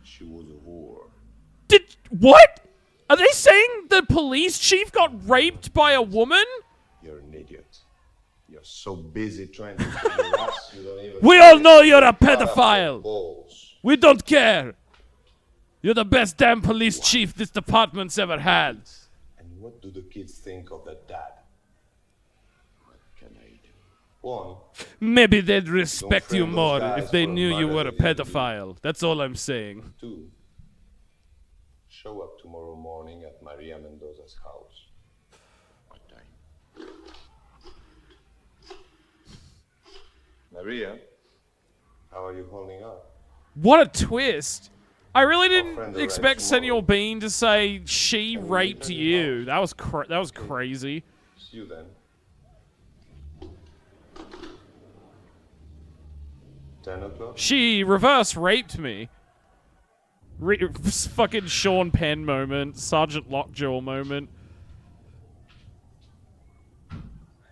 She was a whore. What? Are they saying the police chief got raped by a woman? You're an idiot. You're so busy trying to figure us, you don't even... We all know you're a pedophile. We don't care. You're the best damn police chief this department's ever had. And what do the kids think of their dad? What can I do? One. Maybe they'd respect you friend those more guys if they for knew you murder were a that they pedophile. That's all I'm saying. 2. Show up tomorrow morning at Maria Mendoza's house. What time? Maria, how are you holding up? What a twist. I really friend didn't arrives expect tomorrow. Senor Bean to say she raped you. That was crazy. See you then. 10 o'clock? She reverse raped me. Fucking Sean Penn moment. Sergeant Lockjaw moment.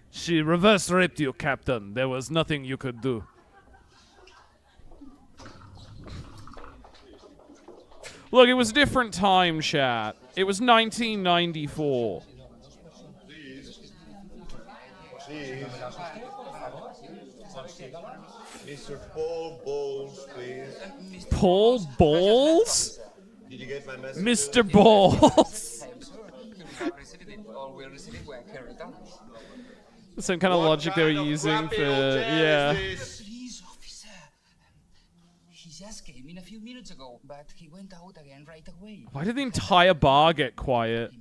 She reverse raped you, Captain. There was nothing you could do. Look, it was a different time, chat. It was 1994. Please. Mr. Paul Bowles, please. Paul Balls? Did you get my message? Mr. Balls. The same kind of logic they were using for, yeah. Please, officer. He just came in a few minutes ago, but he went out again right away. Why did the entire bar get quiet?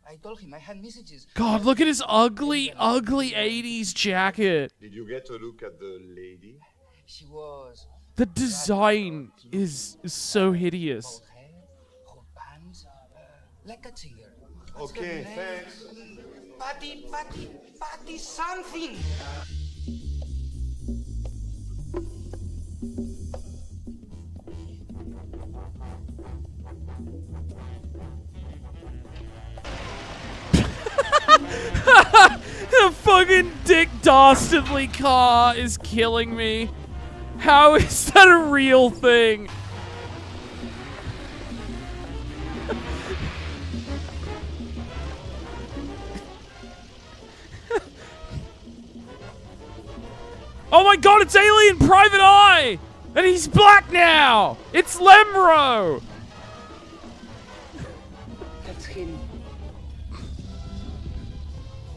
I told him I had messages. God, look at his ugly, ugly 80s jacket. Did you get to look at the lady? She was... The design is so hideous. like a singer. Okay, thanks. Patty, something! The fucking Dick Dastardly car is killing me. How is that a real thing? Oh my god, it's Alien Private Eye! And he's black now! It's Lemro! That's him.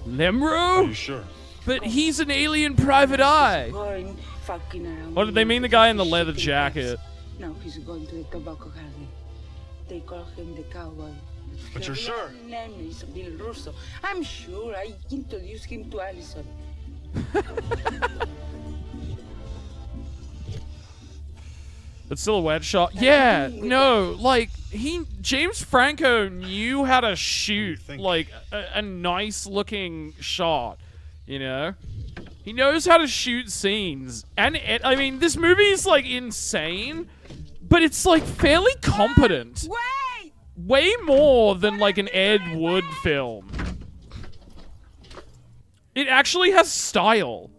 Lemro? Are you sure? But he's an Alien Private Eye. Going fucking around. What did they mean the guy in the leather jacket? Now he's going to the tobacco garden. They call him the cowboy. But you're sure? His name is Bill Russo. I'm sure. I introduced him to Allison. The silhouette shot. Yeah, no, like James Franco knew how to shoot like a nice looking shot, you know? He knows how to shoot scenes. And I mean, this movie is like insane, but it's like fairly competent. Wait! Way more than like an Ed Wood film. It actually has style.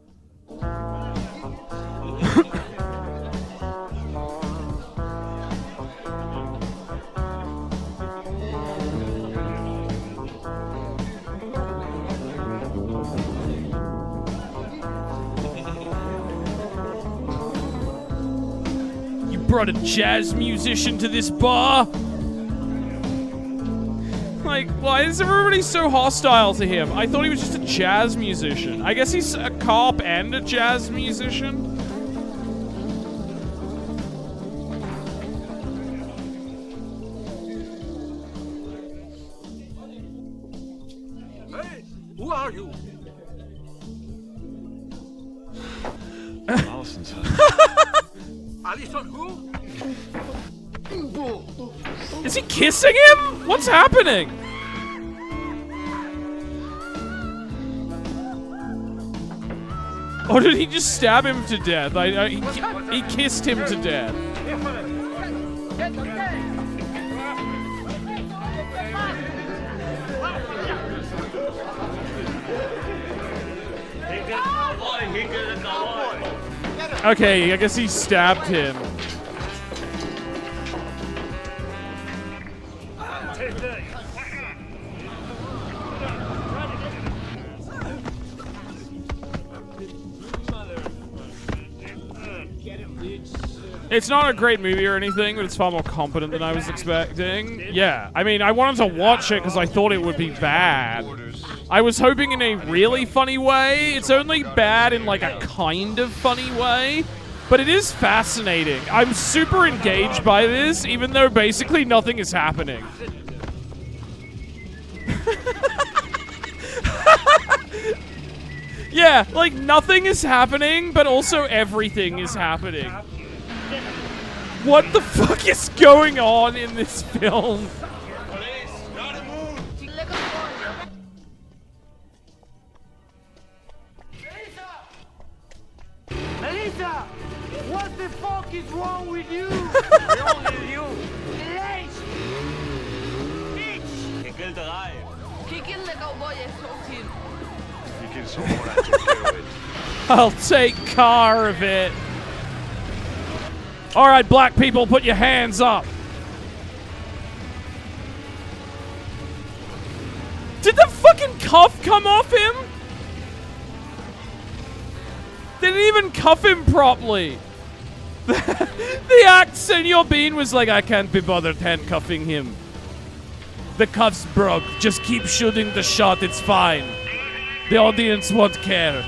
Brought a jazz musician to this bar? Like, why is everybody so hostile to him? I thought he was just a jazz musician. I guess he's a cop and a jazz musician? Hey, who are you? Allison's Allison who? Is he kissing him? What's happening? Or did he just stab him to death? He kissed him to death. Okay, I guess he stabbed him. It's not a great movie or anything, but it's far more competent than I was expecting. Yeah, I mean, I wanted to watch it because I thought it would be bad. I was hoping in a really funny way. It's only bad in like a kind of funny way, but it is fascinating. I'm super engaged by this, even though basically nothing is happening. Yeah, like nothing is happening, but also everything is happening. What the fuck is going on in this film? Melissa! wrong with you? Wrong with you? Lazy! Bitch! Que kill the guy. Qui kill the cowboy and shot him? You kill someone, I take care of it. I'll take care of it. All right, black people, put your hands up. Did the fucking cuff come off him? They didn't even cuff him properly. The act Senor Bean was like, I can't be bothered handcuffing him. The cuffs broke. Just keep shooting the shot. It's fine. The audience won't care.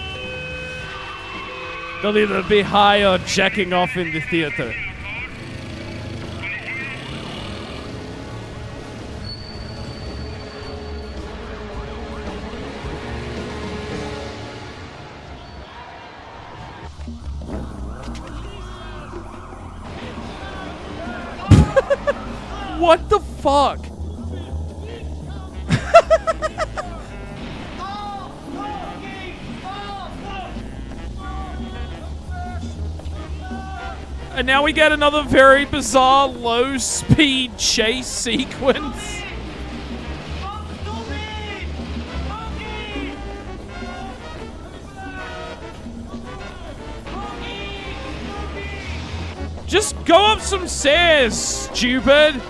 They'll either be high or jacking off in the theater. What the fuck? And now we get another very bizarre low-speed chase sequence. Just go up some stairs, stupid.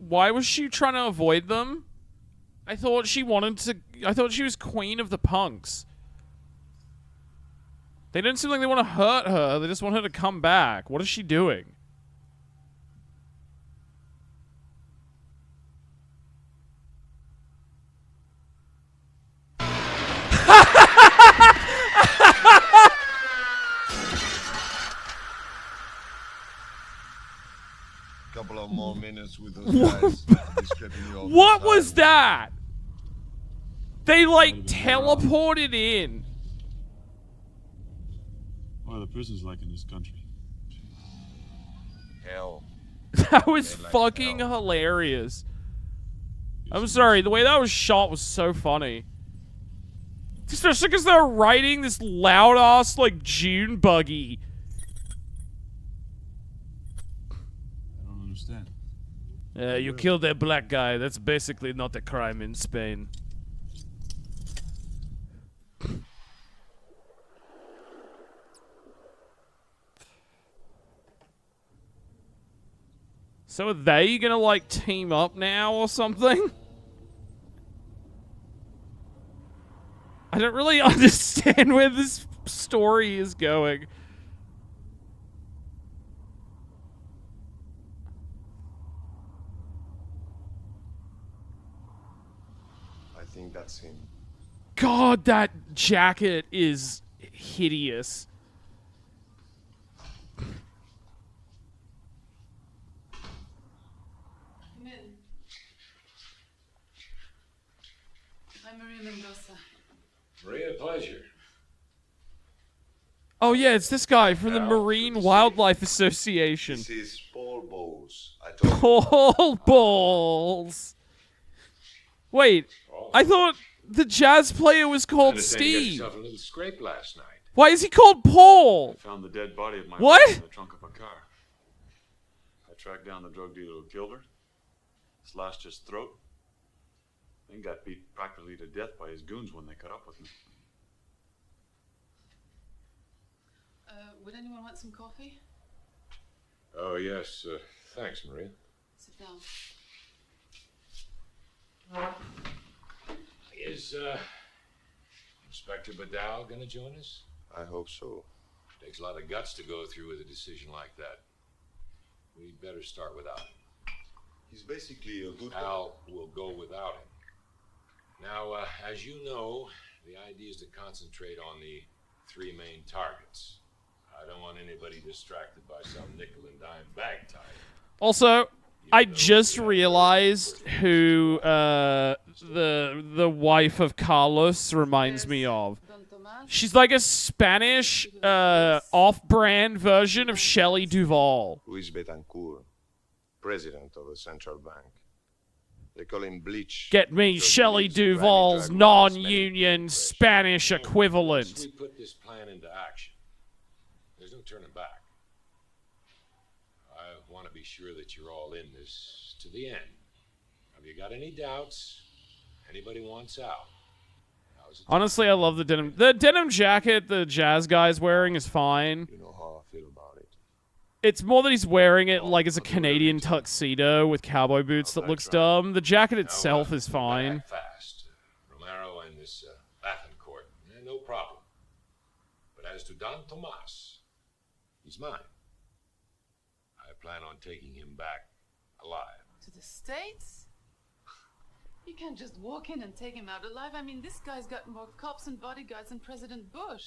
Why was she trying to avoid them? I thought she was queen of the punks. They don't seem like they want to hurt her. They just want her to come back. What is she doing? Couple of more minutes with those guys. What was that? They like teleported in. What are the prisons like in this country? Hell. That was fucking hilarious. I'm sorry, the way that was shot was so funny. Especially because they're riding this loud ass like June buggy. Understand. You killed that black guy. That's basically not a crime in Spain. So are they gonna like team up now or something? I don't really understand where this story is going. I think that's him. God, that jacket is hideous. Come in. I'm Maria Mendoza. Maria, pleasure. Oh yeah, it's this guy from the Marine Wildlife Association. This is Paul Bowles. Paul Balls. Wait, I thought the jazz player was called Understand you got Steve. yourself a little scrape last night. Why is he called Paul? I found the dead body of my What? wife in the trunk of a car. I tracked down the drug dealer who killed her, slashed his throat, then got beat practically to death by his goons when they caught up with me. Would anyone want some coffee? Oh, yes. Thanks, Maria. Sit down. Is Inspector Badal gonna join us? I hope so. Takes a lot of guts to go through with a decision like that. We'd better start without him. He's basically a good Al will go without him. Now, as you know, the idea is to concentrate on the three main targets. I don't want anybody distracted by some nickel and dime bag tie. Also, I just realized who the wife of Carlos reminds me of. She's like a Spanish off-brand version of Shelley Duvall. Luis Betancourt, president of the central bank. They call him Bleach. Get me Shelley Duvall's non-union Spanish equivalent. Once we put this plan into action, there's no turning back. I want to be sure that you're all in this to the end. Have you got any doubts? Anybody wants out? Honestly, I love the denim. The denim jacket the jazz guy's wearing is fine. You know how I feel about it. It's more that he's wearing it like as a Canadian tuxedo with cowboy boots that looks dumb. The jacket itself is fine. Fast. Romero and this Bethencourt, no problem. But as to Don Tomas, he's mine. I plan on taking him back alive. To the States? You can't just walk in and take him out alive. I mean, this guy's got more cops and bodyguards than President Bush.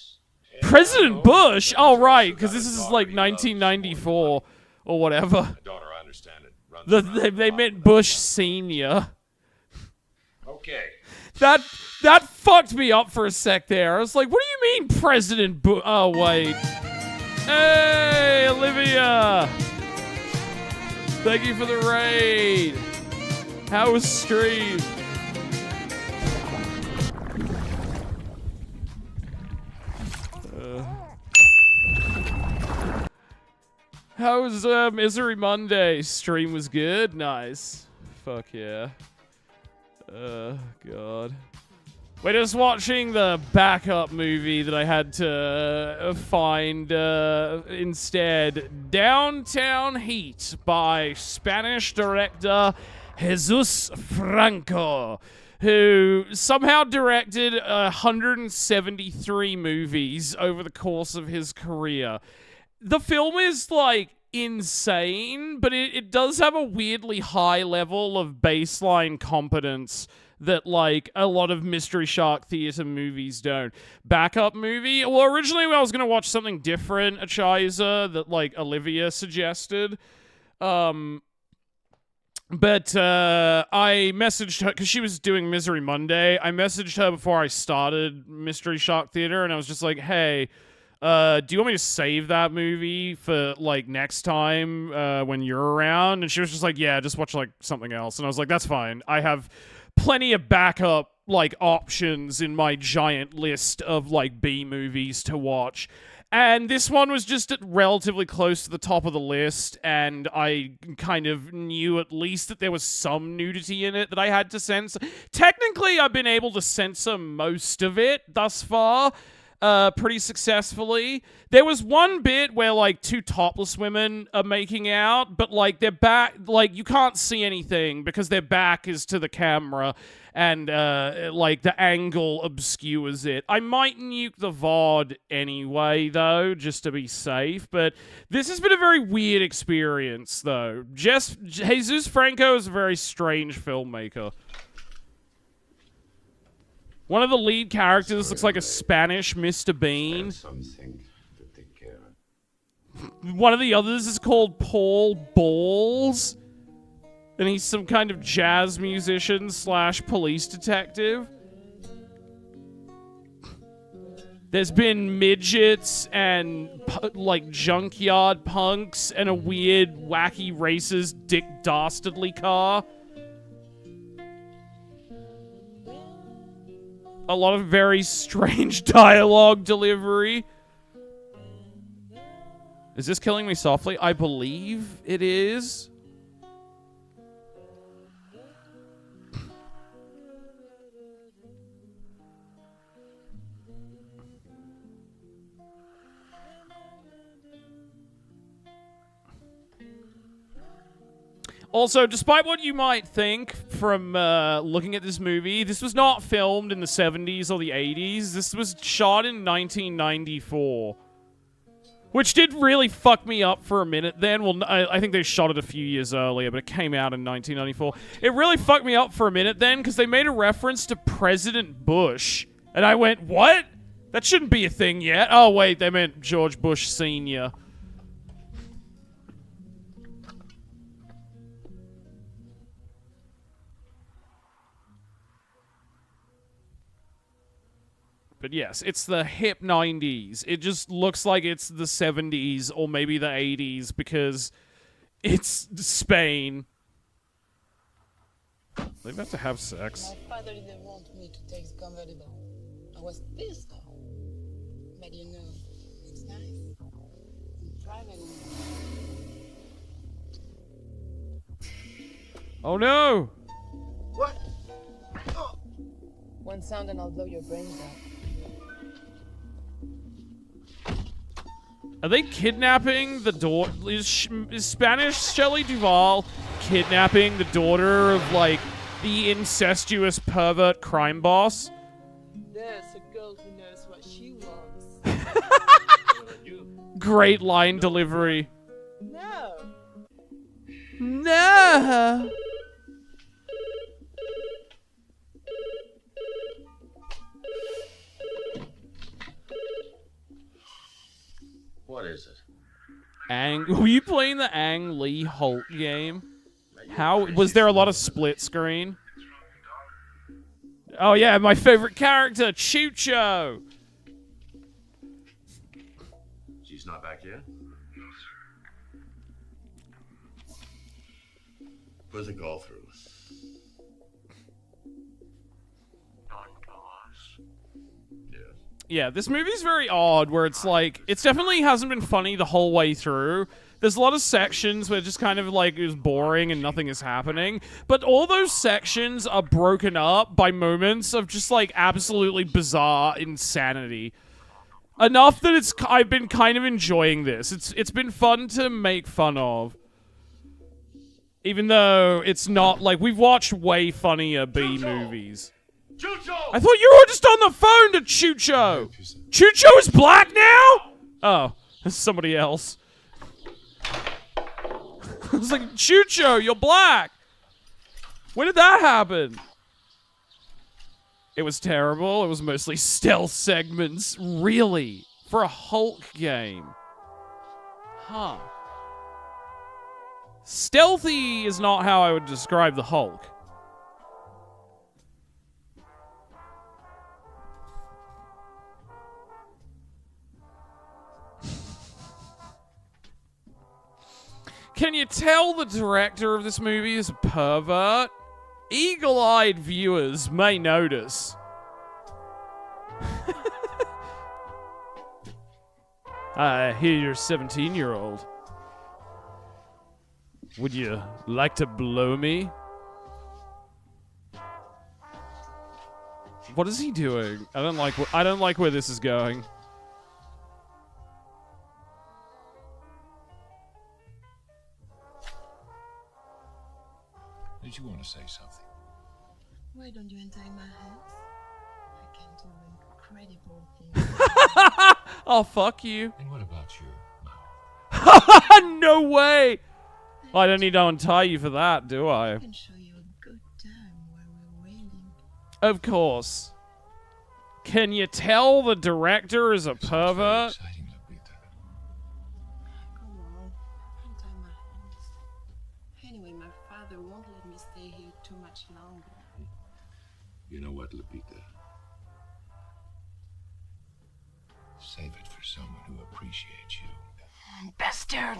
President Bush? Oh, right, because this is like 1994 or whatever. My daughter, I understand it. They meant Bush Senior. Okay. That fucked me up for a sec there. I was like, what do you mean President Bush? Oh, wait. Hey, Olivia. Thank you for the raid. How was stream? How was Misery Monday? Stream was good? Nice. Fuck yeah. God. We're just watching the backup movie that I had to find instead. Downtown Heat by Spanish director Jesus Franco, who somehow directed 173 movies over the course of his career. The film is, like, insane, but it does have a weirdly high level of baseline competence that, like, a lot of Mystery Shark Theater movies don't. Backup movie? Well, originally I was going to watch something different, Achiza, that, like, Olivia suggested. But I messaged her, because she was doing Misery Monday. I messaged her before I started Mystery Shark Theater, and I was just like, hey, do you want me to save that movie for, like, next time when you're around? And she was just like, yeah, just watch, like, something else. And I was like, that's fine. I have plenty of backup, like, options in my giant list of, like, B movies to watch. And this one was just relatively close to the top of the list, and I kind of knew at least that there was some nudity in it that I had to censor. Technically, I've been able to censor most of it thus far, pretty successfully. There was one bit where, like, two topless women are making out, but, like, their back, like, you can't see anything because their back is to the camera, and, like, the angle obscures it. I might nuke the VOD anyway, though, just to be safe, but this has been a very weird experience, though. Jesus Franco is a very strange filmmaker. One of the lead characters looks like a Spanish Mr. Bean. Something to take care of. One of the others is called Paul Balls. And he's some kind of jazz musician / police detective. There's been midgets and, like, junkyard punks and a weird, wacky, racist, Dick Dastardly car. A lot of very strange dialogue delivery. Is this Killing Me Softly? I believe it is. Also, despite what you might think from looking at this movie, this was not filmed in the 70s or the 80s. This was shot in 1994. Which did really fuck me up for a minute then. Well, I think they shot it a few years earlier, but it came out in 1994. It really fucked me up for a minute then, because they made a reference to President Bush. And I went, what? That shouldn't be a thing yet. Oh, wait, they meant George Bush Sr. But yes, it's the hip 90s. It just looks like it's the 70s or maybe the 80s because it's Spain. They about to have sex. My father didn't want me to take the convertible. I was pissed off. But you know, it's nice. And private. Oh no! What? One sound and I'll blow your brains out. Are they kidnapping the daughter? Is Spanish Shelley Duvall kidnapping the daughter of, like, the incestuous pervert crime boss? There's a girl who knows what she wants. Great line delivery. No. No! What is it? Were you playing the Ang Lee Holt game? How was there a lot of split screen? Oh yeah, my favorite character, Chucho. She's not back yet? Put the call through. Yeah, this movie's very odd where it's like, it's definitely hasn't been funny the whole way through. There's a lot of sections where it just kind of like is boring and nothing is happening. But all those sections are broken up by moments of just like absolutely bizarre insanity. Enough that I've been kind of enjoying this. It's been fun to make fun of. Even though it's not like, we've watched way funnier B movies. Chucho! I thought you were just on the phone to Chucho. Chucho is black now? Oh, that's somebody else. I was like, Chucho, you're black. When did that happen? It was terrible. It was mostly stealth segments. Really? For a Hulk game? Huh. Stealthy is not how I would describe the Hulk. Can you tell the director of this movie is a pervert? Eagle-eyed viewers may notice. I hear you're a 17-year-old. Would you like to blow me? What is he doing? I don't like where this is going. Did you want to say something? Why don't you untie my hands? I can do incredible things. Oh, fuck you. And what about your mouth? No way! I don't need to untie you for that, do I? I can show you a good time while we're waiting. Of course. Can you tell the director is a pervert? Come on, untie my hands. Anyway, my father won't let me stay here too much longer. You know what, Lupita? Save it for someone who appreciates you. Bastard!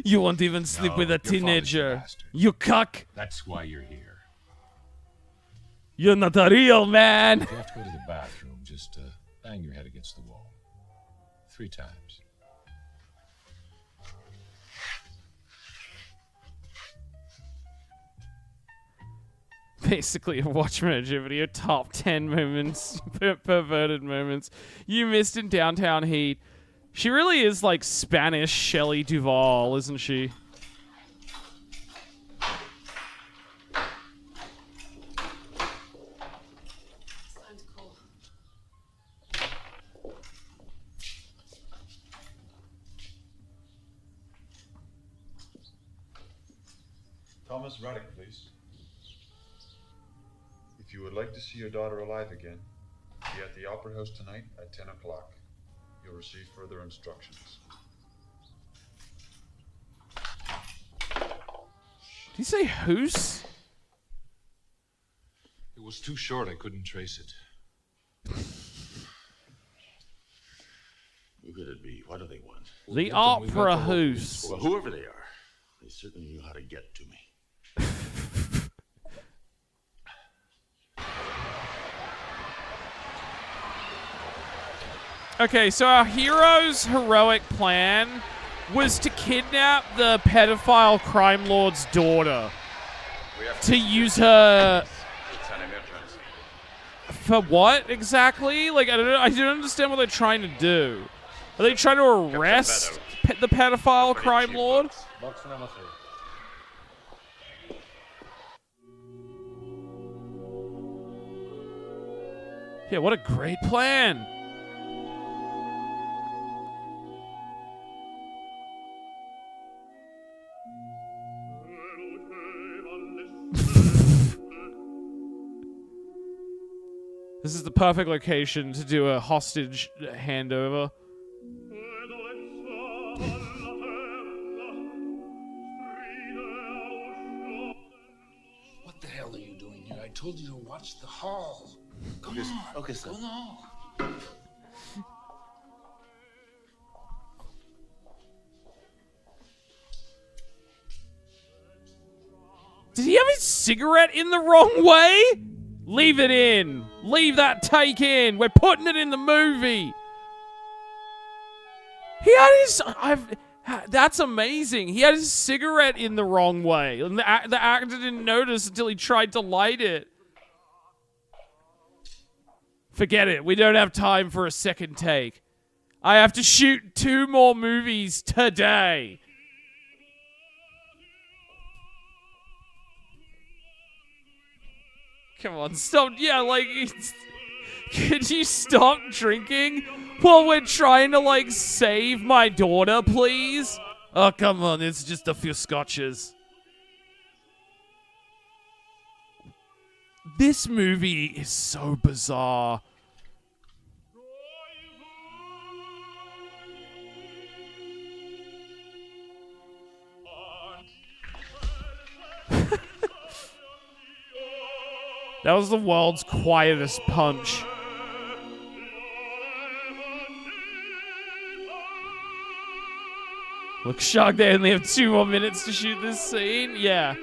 You won't even sleep with a teenager. You cuck! That's why you're here. You're not a real man! If you have to go to the bathroom, just bang your head against the wall. 3 times. Basically a Watchmen video, top 10 moments, perverted moments you missed in Downtown Heat. She really is like Spanish Shelley Duvall, isn't she? Thomas Raddick, please. If you would like to see your daughter alive again, be at the Opera House tonight at 10 o'clock. You'll receive further instructions. Did he say hoose? It was too short, I couldn't trace it. anyone. The Get them, we got opera the whole police house. force. Well, whoever they are, they certainly knew how to get to me. Okay, so our hero's heroic plan was to kidnap the pedophile crime lord's daughter to use her It's an emergency. for what exactly? Like, I don't understand what they're trying to do. Are they trying to arrest the pedophile crime lord? Box number 3. Yeah, what a great plan. This is the perfect location to do a hostage handover. What the hell are you doing here? I told you to watch the hall. Come Yes, on. okay, sir. Go now. Did he have his cigarette in the wrong way? Leave it in. Leave that take in. We're putting it in the movie. He had his... that's amazing. He had his cigarette in the wrong way. And the actor didn't notice until he tried to light it. Forget it. We don't have time for a second take. I have to shoot 2 more movies today. Come on, stop. Yeah, like, could you stop drinking while we're trying to, like, save my daughter, please? Oh, come on, it's just a few scotches. This movie is so bizarre. That was the world's quietest punch. Look, Shark, they only have 2 more minutes to shoot this scene. Yeah.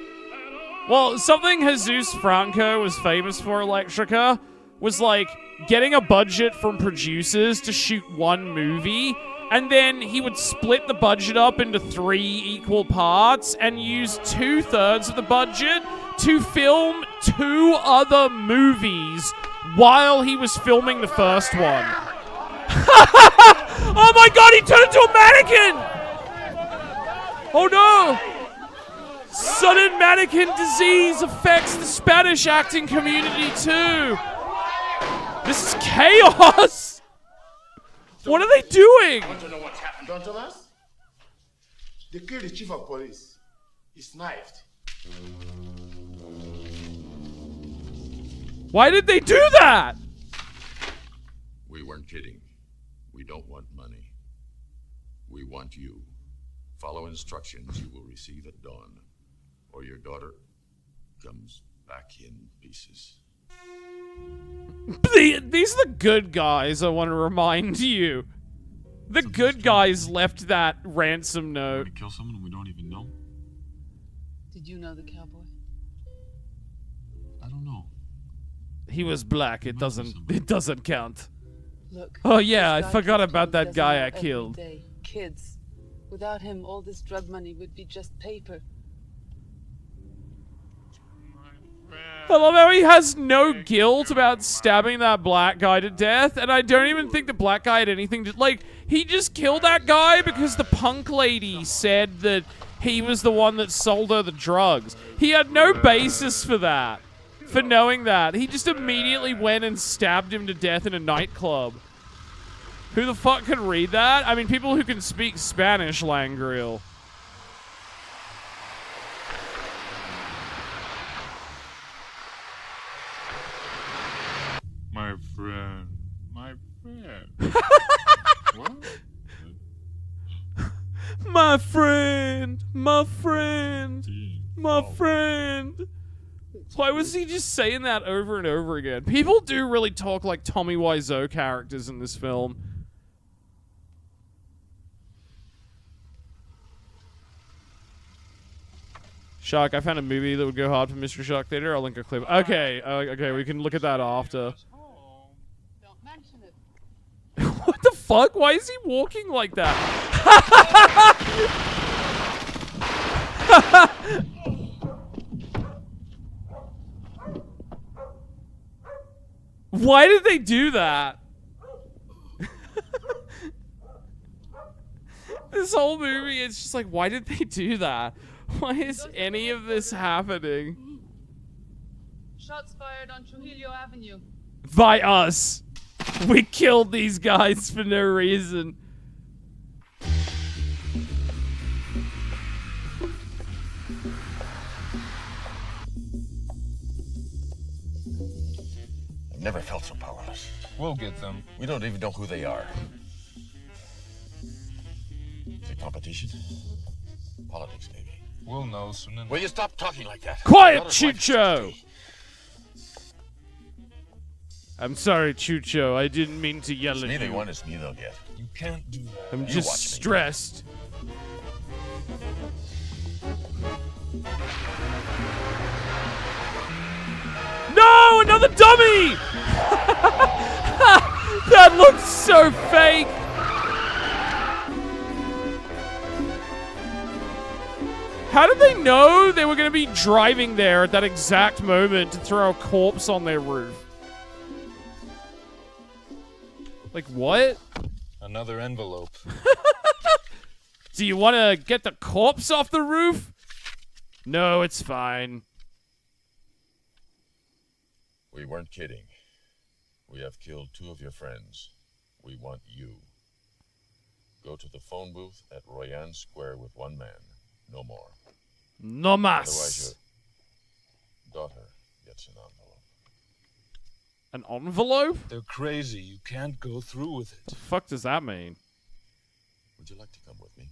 Well, something Jesus Franco was famous for, Electrica, was like getting a budget from producers to shoot 1 movie, and then he would split the budget up into 3 equal parts and use 2/3 of the budget to film 2 other movies while he was filming the first one. Oh my god, he turned into a mannequin! Oh no! Sudden mannequin disease affects the Spanish acting community too. This is chaos! What are they doing? Want to know what's happened, Don Thomas? They killed the chief of police. He's knifed. Why did they do that? We weren't kidding. We don't want money. We want you. Follow instructions you will receive at dawn, or your daughter comes back in pieces. These are the good guys, I want to remind you. The good guys left that ransom note. To kill someone we don't even know? Did you know the cowboy? I don't know. He was black. It doesn't count. Look. Oh yeah, I this guy forgot comes about home that doesn't guy know I every killed. day. Kids. Without him, all this drug money would be just paper. I love how he has no guilt about stabbing that black guy to death, and I don't even think the black guy had anything to... Like, he just killed that guy because the punk lady said that he was the one that sold her the drugs. He had no basis for that, for knowing that. He just immediately went and stabbed him to death in a nightclub. Who the fuck can read that? I mean, people who can speak Spanish, Langriel. My friend. My friend. What? My friend. My friend. My friend. Why was he just saying that over and over again? People do really talk like Tommy Wiseau characters in this film. Shark, I found a movie that would go hard for Mystery Shark Theater. I'll link a clip. Okay, okay, we can look at that after. What the fuck? Why is he walking like that? Why did they do that? This whole movie, it's just like, why did they do that? Why is any of this happening? Shots fired on Trujillo Avenue. By us. We killed these guys for no reason. I've never felt so powerless. We'll get them. We don't even know who they are. Is it competition? Politics, maybe. We'll know soon enough. Will you stop talking like that? Quiet, Chucho! I'm sorry, Chucho. I didn't mean to yell at you. Neither one is me, they'll get. You can't do that. I'm just stressed. No! Another dummy! That looks so fake! How did they know they were going to be driving there at that exact moment to throw a corpse on their roof? Like, what? Another envelope. Do you want to get the corpse off the roof? No, it's fine. We weren't kidding. We have killed 2 of your friends. We want you. Go to the phone booth at Royan Square with 1 man. No more. No mas. Otherwise, your daughter gets an envelope. An envelope? They're crazy. You can't go through with it. The fuck does that mean? Would you like to come with me?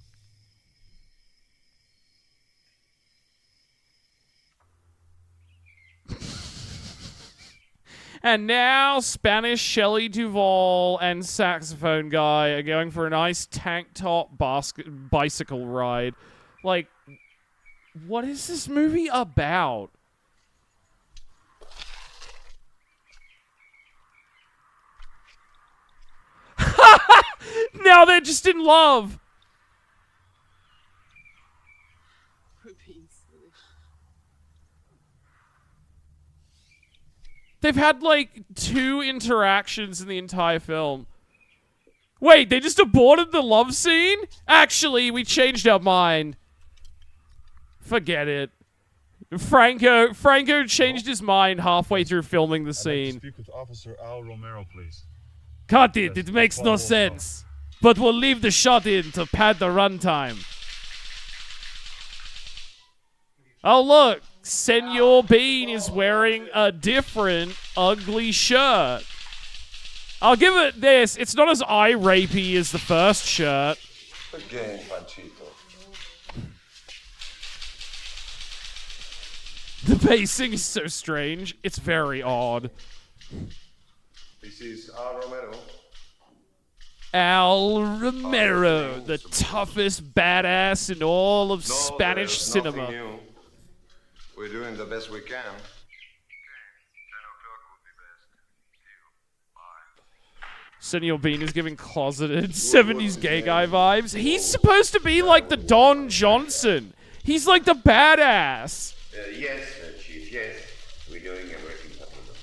And now Spanish Shelley Duvall and saxophone guy are going for a nice tank top bicycle ride. Like, what is this movie about? Now they're just in love. They've had like 2 interactions in the entire film. Wait, they just aborted the love scene? Actually, we changed our mind. Forget it. Franco changed his mind halfway through filming the scene. Speak with Officer Al Romero, please. Cut it. It makes no sense. But we'll leave the shot in to pad the runtime. Oh, look. Senor Bean is wearing a different ugly shirt. I'll give it this. It's not as eye-rapey as the first shirt. Again, Panchito. The pacing is so strange. It's very odd. This is Al Romero. Al Romero, the toughest badass in all of Spanish there's cinema. nothing new. We're doing the best we can. Senor Bean is giving closeted 70s gay guy vibes. He's supposed to be like the Don Johnson. He's like the badass. Yes, Chief, yes. We're doing everything possible.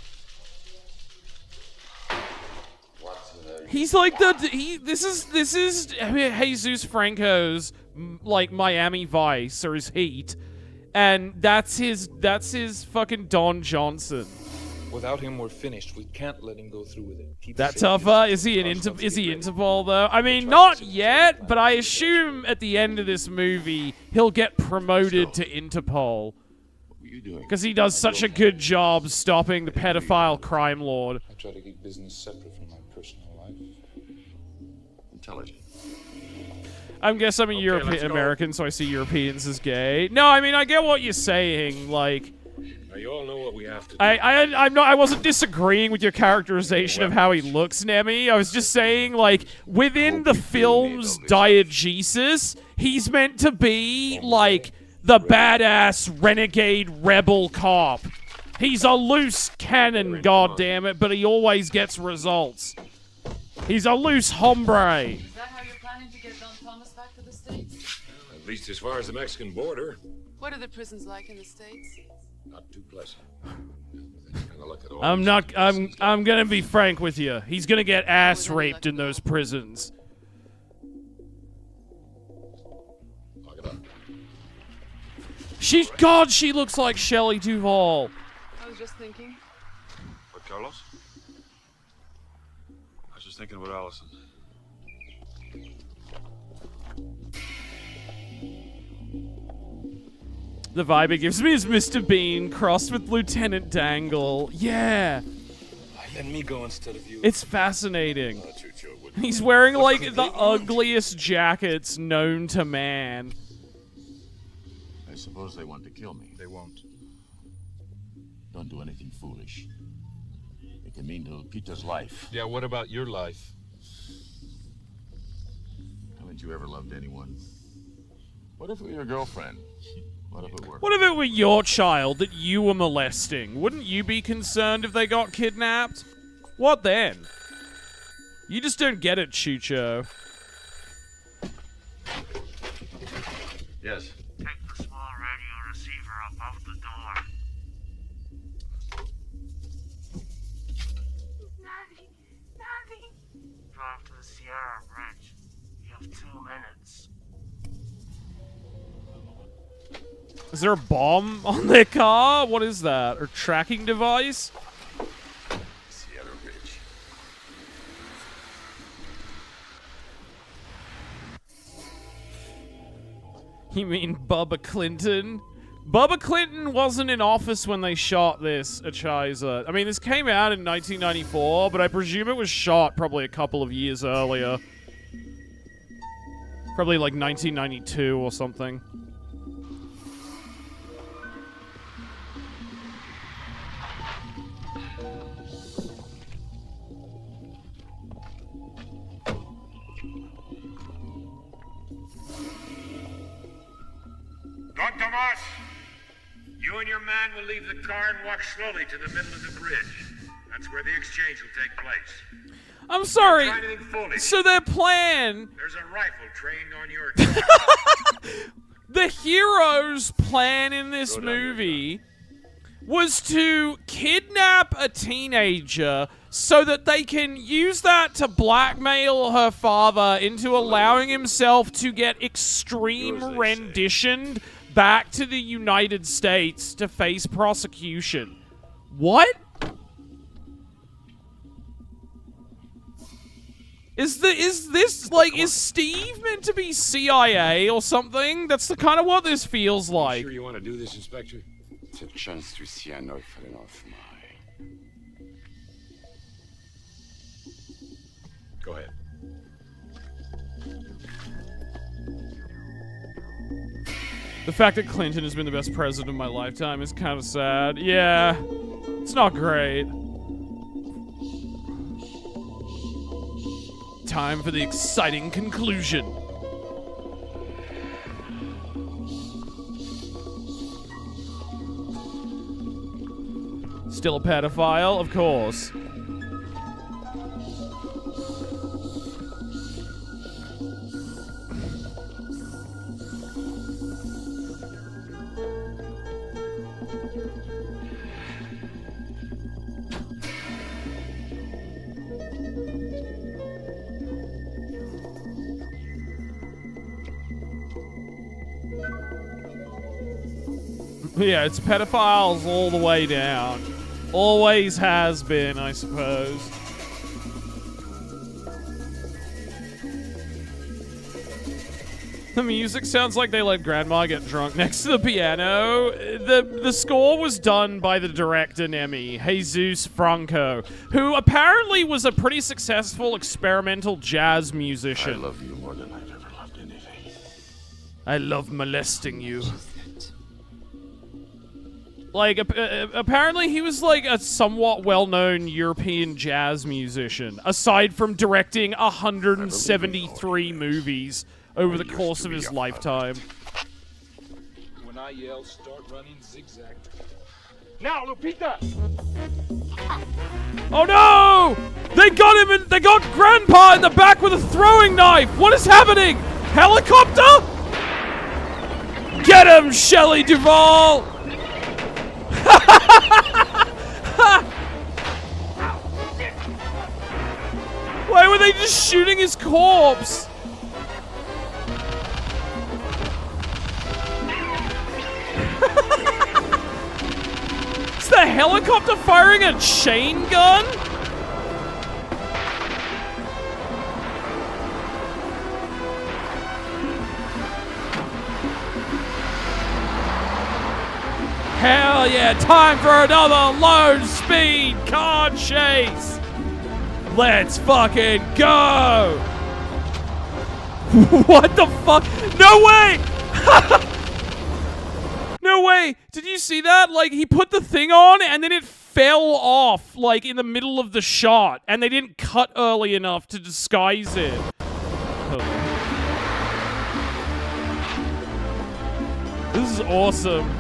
He's like this is Jesus Franco's like Miami Vice or his Heat, and that's his fucking Don Johnson. Without him, we're finished. We can't let him go through with it. Keep That safe. tougher? Is he Interpol though? I mean, not yet, but I assume at the end of this movie he'll get promoted to Interpol. Because he does such a good job stopping the pedophile crime lord. I try to keep business separate from my personal life. Intelligent. I guess I'm a European American, so I see Europeans as gay. No, I mean I get what you're saying. Like, Now you all know what we have to do. I wasn't disagreeing with your characterization of how he looks, Nemi. I was just saying, like, within the film's diegesis, he's meant to be like the badass renegade rebel cop. He's a loose cannon, goddammit, but he always gets results. He's a loose hombre. Is that how you're planning to get Don Thomas back to the States? Well, at least as far as the Mexican border. What are the prisons like in the States? Not too pleasant. I'm gonna be frank with you. He's gonna get ass raped in those prisons. She looks like Shelley Duvall. I was just thinking. What, Carlos? I was just thinking about Allison. The vibe it gives me is Mr. Bean crossed with Lieutenant Dangle. Yeah. Let me go instead of you. It's fascinating. He's wearing like the ugliest jackets known to man. I suppose they want to kill me. They won't. Don't do anything foolish. It can mean little Peter's life. Yeah, what about your life? Haven't you ever loved anyone? What if it were your girlfriend? What if it were? What if it were your child that you were molesting? Wouldn't you be concerned if they got kidnapped? What then? You just don't get it, Chucho. Yes. Take the small radio receiver above the door. Daddy, Daddy. Drive to the Sierra Bridge. You have 2 minutes. Is there a bomb on their car? What is that? Or tracking device? Sierra Ridge. You mean Bubba Clinton? Bubba Clinton wasn't in office when they shot this, Achiza. I mean, this came out in 1994, but I presume it was shot probably a couple of years earlier. Probably like 1992 or something. Don Tomas, you and your man will leave the car and walk slowly to the middle of the bridge. That's where the exchange will take place. I'm sorry. Don't try anything foolish. So their plan... There's a rifle trained on your The hero's plan in this movie was to kidnap a teenager so that they can use that to blackmail her father into allowing himself to get extreme renditioned back to the United States to face prosecution. What? Is Steve meant to be CIA or something? That's the kind of what this feels like. Sure you want to do this, Inspector? Cette chance to see an orphan of mine. Go ahead. The fact that Clinton has been the best president of my lifetime is kind of sad. Yeah, it's not great. Time for the exciting conclusion. Still a pedophile? Of course. Yeah, it's pedophiles all the way down. Always has been, I suppose. The music sounds like they let Grandma get drunk next to the piano. The score was done by the director Nemi, Jesus Franco, who apparently was a pretty successful experimental jazz musician. I love you more than I've ever loved anything. I love molesting you. Like, apparently he was, like, a somewhat well-known European jazz musician, aside from directing 173 movies over the course of his lifetime. When when I yell, start running zigzag. Now, Lupita! Oh no! They got him in, they got Grandpa in the back with a throwing knife! What is happening? Helicopter? Get him, Shelley Duvall! Why were they just shooting his corpse? Is the helicopter firing a chain gun? Hell yeah, time for another low-speed car chase! Let's fucking go! What the fuck? No way! No way! Did you see that? Like, he put the thing on and then it fell off, like, in the middle of the shot. And they didn't cut early enough to disguise it. This is awesome.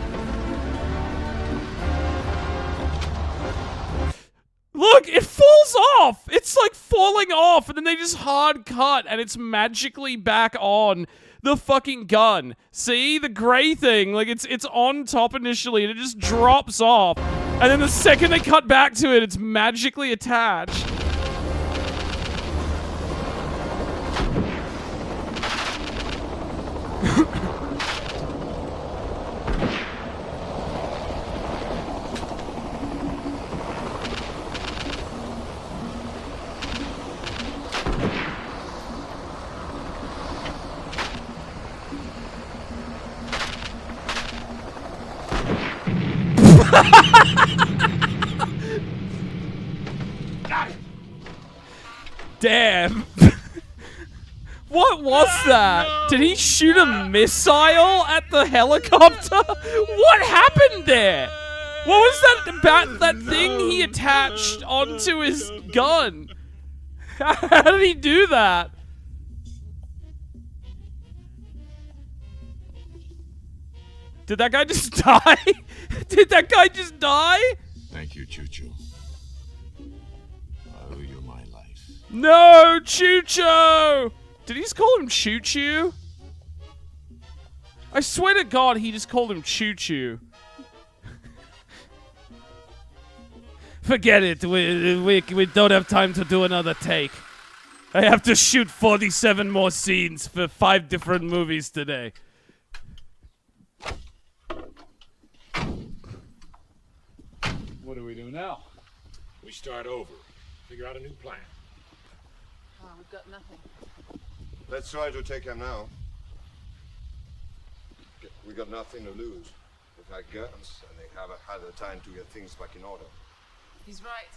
Look, it falls off! It's like falling off, and then they just hard cut, and it's magically back on the fucking gun. See? The gray thing, like it's on top initially, and it just drops off. And then the second they cut back to it, it's magically attached. Damn. What was that? Did he shoot a missile at the helicopter? What happened there? What was that thing he attached onto his gun? How did he do that? Did that guy just die? Did that guy just die? Thank you, Choo-Choo. I owe you my life. No, Choo-Choo! Did he just call him Choo-Choo? I swear to God, he just called him Choo-Choo. Forget it. We don't have time to do another take. I have to shoot 47 more scenes for 5 different movies today. What do we do now? We start over. Figure out a new plan. Oh, we've got nothing. Let's try to take him now. We got nothing to lose. We've had guns, and they haven't had the time to get things back in order. He's right.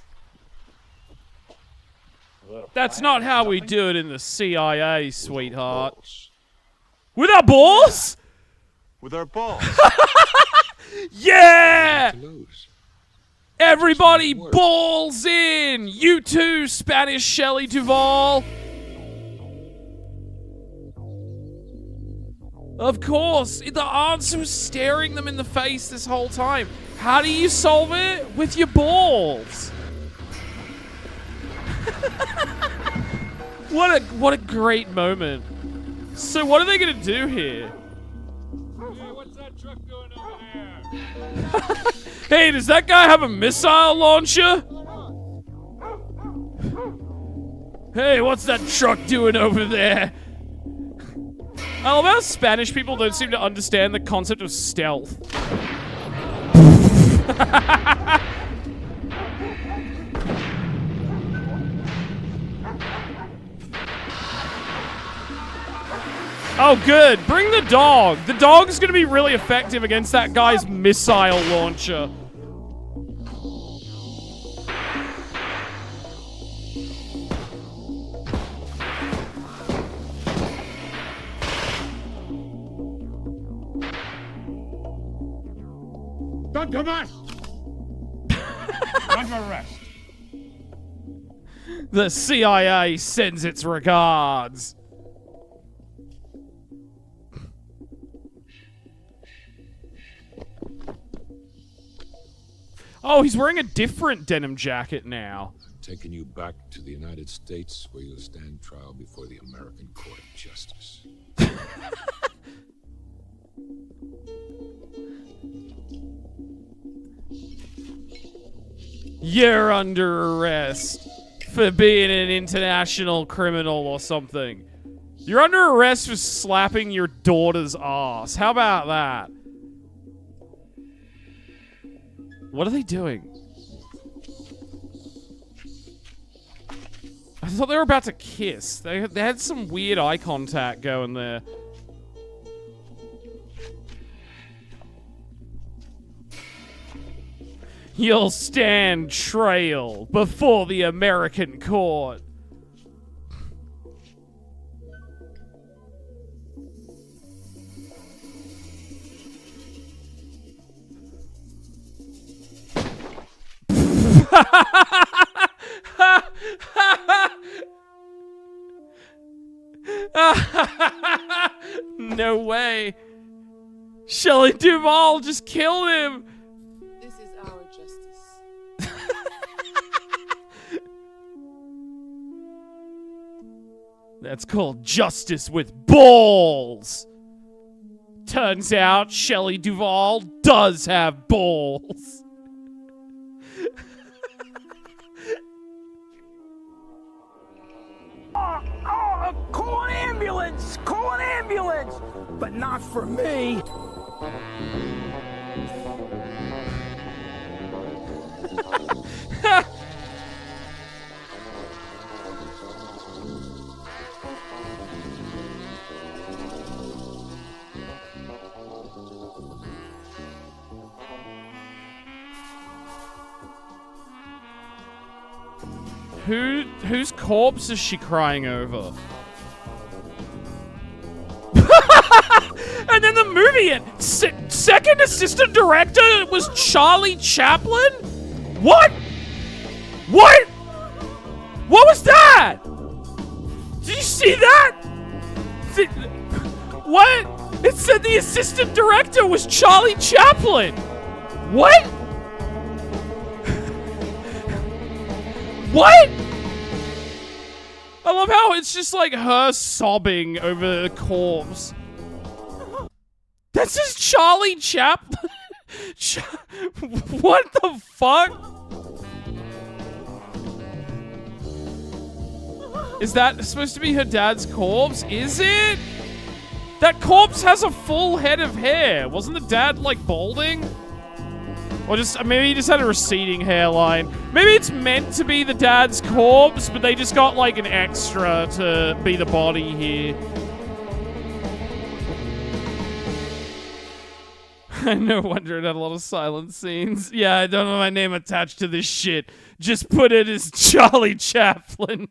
That's not how we do it in the CIA, sweetheart. With our balls? With our balls. Yeah! Everybody balls in! You too, Spanish Shelley Duvall! Of course, the answer was staring them in the face this whole time. How do you solve it? With your balls. What a great moment. So what are they gonna do here? Hey, what's that truck doing over there? Hey, does that guy have a missile launcher? Hey, what's that truck doing over there? I love how Spanish people don't seem to understand the concept of stealth. Oh, good. Bring the dog. The dog's gonna be really effective against that guy's missile launcher. Don't come on! Under arrest. The CIA sends its regards. Oh, he's wearing a different denim jacket now. Taking you back to the United States, where you'll stand trial before the American Court of Justice. You're under arrest for being an international criminal or something. You're under arrest for slapping your daughter's ass. How about that? What are they doing? I thought they were about to kiss. They had some weird eye contact going there. You'll stand trial before the American court. No way. Shelley Duvall just killed him. This is our justice. That's called justice with balls. Turns out Shelley Duvall does have balls. Call an ambulance! Call an ambulance! But not for me! Whose corpse is she crying over? And then the movie second assistant director was Charlie Chaplin? What? What? What was that? Did you see that? What? It said the assistant director was Charlie Chaplin. What? What? I love how it's just like her sobbing over the corpse. That says Charlie Chaplin? What the fuck? Is that supposed to be her dad's corpse? Is it? That corpse has a full head of hair. Wasn't the dad like balding? Or just maybe he just had a receding hairline. Maybe it's meant to be the dad's corpse, but they just got like an extra to be the body here. No wonder it had a lot of silent scenes. Yeah, I don't know my name attached to this shit. Just put it as Charlie Chaplin.